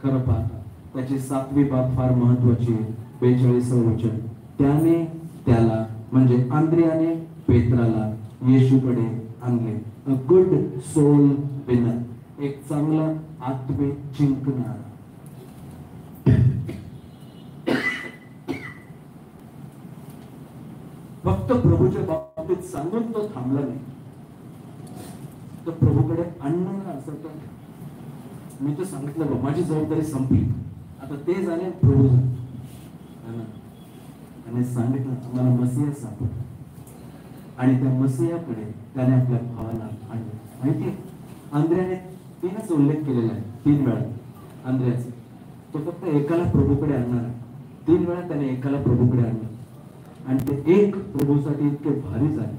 खरं पाहता त्याची 7वी बाब फार महत्वाची आहे. 42 वचन, त्याने त्याला म्हणजे आंद्रियाने पेत्राला येशूकडे आणले. अ गुड सोल विनर, एक चांगला आत्मे जिंकणारा. फक्त प्रभूच्या बाबतीत सांगून तो थांबला नाही, तर प्रभूकडे आणणार. असं तर मी तर सांगितलं बा, माझी जबाबदारी संपली, आता ते झाले प्रभू झाले. आणि सांगितलं तुम्हाला मसीहा सापडला, आणि त्या मसीहाकडे त्याने आपल्या भावाला आणलं. माहिती आंद्र्याने 3च उल्लेख केलेला आहे, 3 वेळा आंद्र्याचा. तो फक्त एकाला प्रभूकडे आणणार आहे. 3 वेळा त्याने एकाला प्रभूकडे आणलं, आणि ते एक प्रभूसाठी इतके भारी झाले.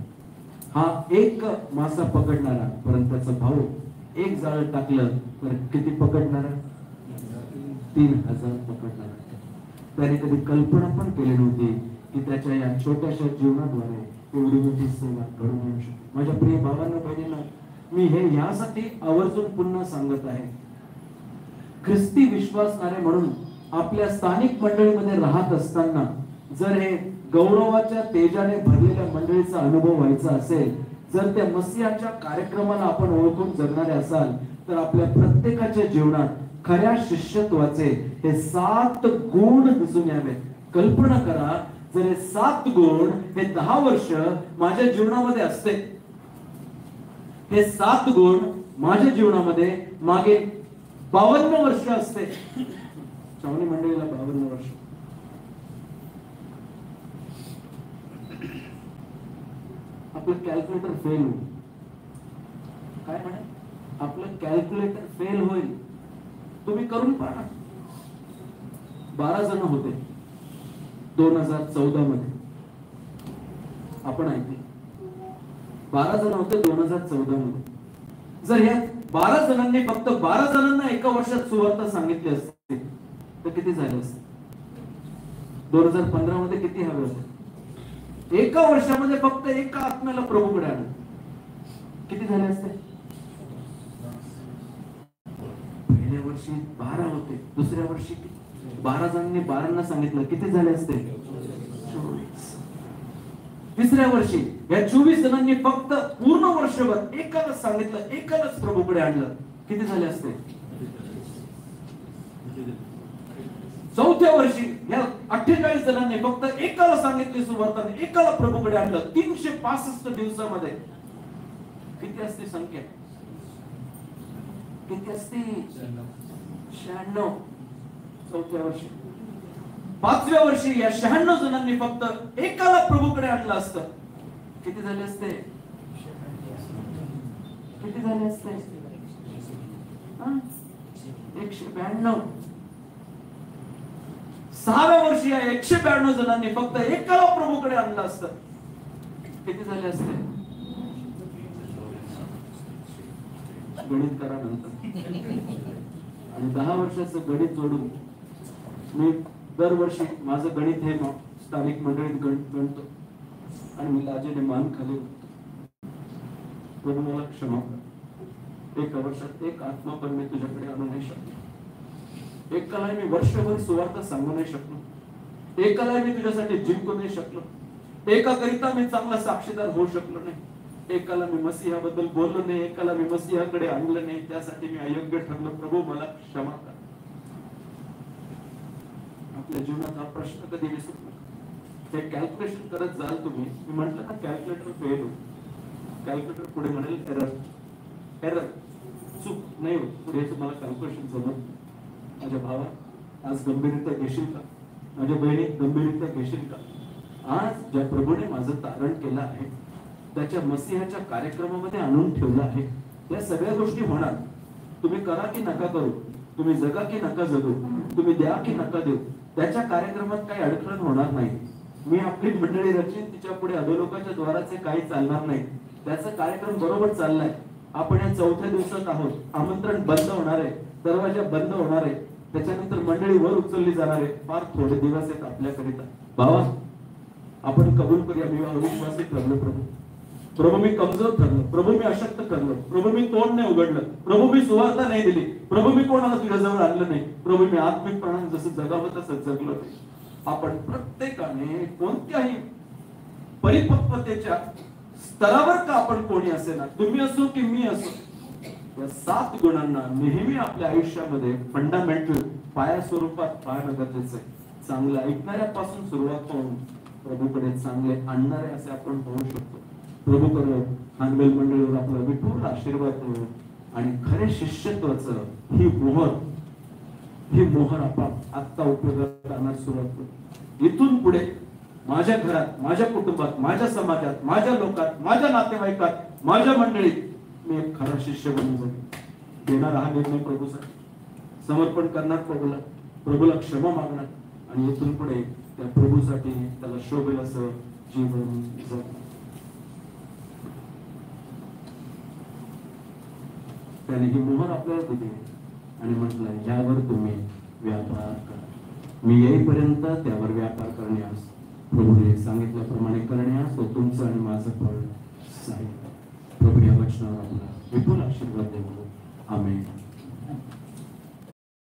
हा एक मासा पकडणारा, परंतु त्याचा भाऊ एक जाळ टाकलं तर किती पकडणारा? 3000 पकडणारा. त्याने कधी कल्पना पण केली नव्हती की त्याच्या या छोट्याशा जीवनाद्वारे एवढी मोठी सेवा घडून येऊ शकते. माझ्या प्रिय भावांना, बहिणींना, मी हे यासाठी आवर्जून पुन्हा सांगत आहे, ख्रिस्ती विश्वासणारे म्हणून आपल्या स्थानिक मंडळीमध्ये राहत असताना जर हे गौरवाच्या तेजाने भरलेल्या मंडळीचा अनुभव व्हायचा असेल, जर त्या मसीहाच्या कार्यक्रमाला आपण ओळखून जगणारे असाल, तर आपल्या प्रत्येकाच्या जीवनात खऱ्या शिष्यत्वाचे हे 7 गुण दिसून यावेत. कल्पना करा, जर हे 7 गुण हे 10 वर्ष माझ्या जीवनामध्ये असते, हे 7 गुण माझ्या जीवनामध्ये मागे 52 वर्ष असते. श्रावणी मंडळीला 52 वर्ष. आपलं कॅल्क्युलेटर फेल होईल. काय म्हणे? आपलं कॅल्क्युलेटर फेल होईल. तुम्ही करून पहा. 12 जण होते 2014 मध्ये. आपण ऐकले 12 जण होते 2014 मध्ये. जर ह्या 12 जणांनी फक्त 12 जणांना एका वर्षात सुवार्ता सांगितली असते तर किती झाले असते? 2015 मध्ये किती हवे होते? एका वर्षामध्ये फक्त एका आत्म्याला प्रभूकडे आणलं, किती झाले असते? पहिल्या वर्षी 12 होते, दुसऱ्या वर्षी 12 जणांनी 12 सांगितलं, किती झाले असते? 24. तिसऱ्या वर्षी या 24 जणांनी फक्त पूर्ण वर्षभर एकालाच सांगितलं, एकालाच प्रभूकडे आणलं, किती झाले असते? चौथ्या वर्षी या 48 जणांनी फक्त एकाला सांगितले सुवार्ता, एकाला प्रभूकडे आणलं. 365 दिवसामध्ये किती असते संख्या? किती असते? 96. चौथ्या वर्षी. 5व्या वर्षी या 96 जणांनी फक्त एकाला प्रभूकडे आणलं असतं, किती झाले असते? किती झाले असते? 192. 6व्या वर्षी या 192 जणांनी फक्त एकाला प्रभूकडे आणलं असतं, किती झाले असते? गणित करा नंतर. आणि 10 वर्षाचं गणित जोडून मी दरवर्षी माझं गणित हे स्थानिक मंडळीत गणतो, आणि मी लाजेने मान खाली मला क्षमा कर. 1 वर्षात 1 आत्मा पण मी तुझ्याकडे आणू नाही शकलो. एकाला मी वर्षभर सुवार्ता सांगू नाही शकलो. एकाला मी तुझ्यासाठी जिंकू नाही शकलो. एकाकरिता मी चांगला साक्षीदार होऊ शकलो नाही. एकाला मी मसीहाबद्दल बोललो नाही. एकाला मी मसीहाकडे आणलं नाही. त्यासाठी मी अयोग्य ठरलो. प्रभू मला क्षमा कर. आपल्या जीवनात हा प्रश्न कधी विसरू नका. हे कॅल्क्युलेशन करत जाल तुम्ही. मी म्हटलं ना कॅल्क्युलेटर फेल हो. कॅल्क्युलेटर पुढे म्हणेल एरर, एरर, चूक नाही होत. पुढे तुम्हाला कॅल्क्युलेशन जमत. माझ्या भावा, आज गंभीरता घेशील का? माझ्या बहिणी, गंभीरता घेशील का? आज ज्या प्रभूने माझं तारण केलं आहे, त्याच्या मसीहाच्या कार्यक्रमामध्ये आणून ठेवलं आहे, या सगळ्या गोष्टी होणार. तुम्ही करा की नका करू, तुम्ही जगा की नका जगू, तुम्ही द्या की नका देऊ, त्याच्या कार्यक्रमात काही अडखळण होणार नाही. मी आपली मंडळी रचीन, तिच्या पुढे अधोलोकाच्या द्वाराचे काही चालणार नाही. त्याचा कार्यक्रम बरोबर चाललाय. आपण या 4थ्या दिवसात आहोत. आमंत्रण बंद होणार आहे, दरवाजा बंद होणार आहे. त्याच्यानंतर मंडळी वर उचलली जाणार आहे. फार थोडे दिवस आहेत आपल्याकरिता. भावा, आपण कबूल करूया, मी अविश्वासी ठरलो प्रभू. प्रभू मी कमजोर ठरलो, प्रभू मी अशक्त ठरलो, प्रभू मी तोंड नाही उघडलं, प्रभू मी सुवार्ता नाही दिली, प्रभू मी कोणाला तुझ्याजवळ आणलं नाही, प्रभू मी आत्मिकपणाने जसं जगावं तसं जगलो नाही. आपण प्रत्येकाने कोणत्याही परिपक्वतेच्या स्तरावर का आपण कोणी असेल, तुम्ही असो की मी असो, या 7 गुणांना नेहमी आपल्या आयुष्यामध्ये फंडामेंटल पाया स्वरूपात पाहणं गरजेचं आहे. चांगलं ऐकणाऱ्यापासून सुरुवात होऊन प्रभूकडे चांगले आणणारे असे आपण होऊ शकतो. प्रभूकडे खानवेल मंडळीवर आपला विपुल आशीर्वाद हो आणि खरे शिष्यत्वाचं ही मोहर आपण आता उपयोगात आणण्यास सुरुवात करू. इथून पुढे माझ्या घरात, माझ्या कुटुंबात, माझ्या समाजात, माझ्या लोकात, माझ्या नातेवाईकात, माझ्या मंडळीत मी एक खरा शिष्य बनून जाईल. देणार हा निर्णय प्रभूसाठी, समर्पण करणार प्रभूला क्षमा मागणार आणि इथून पुढे त्या प्रभूसाठी त्याला शोभेल असं जीवन जगणार. त्याने ही मोहर आपल्याला दिली आणि म्हटलं, यावर तुम्ही व्यापार करा. मी येईपर्यंत त्यावर व्यापार करण्यास, प्रभूने सांगितल्याप्रमाणे करण्यास तो तुमचं आणि माझं फळ साहित्य. प्रभू या वचनावर आपला विपुल आशीर्वाद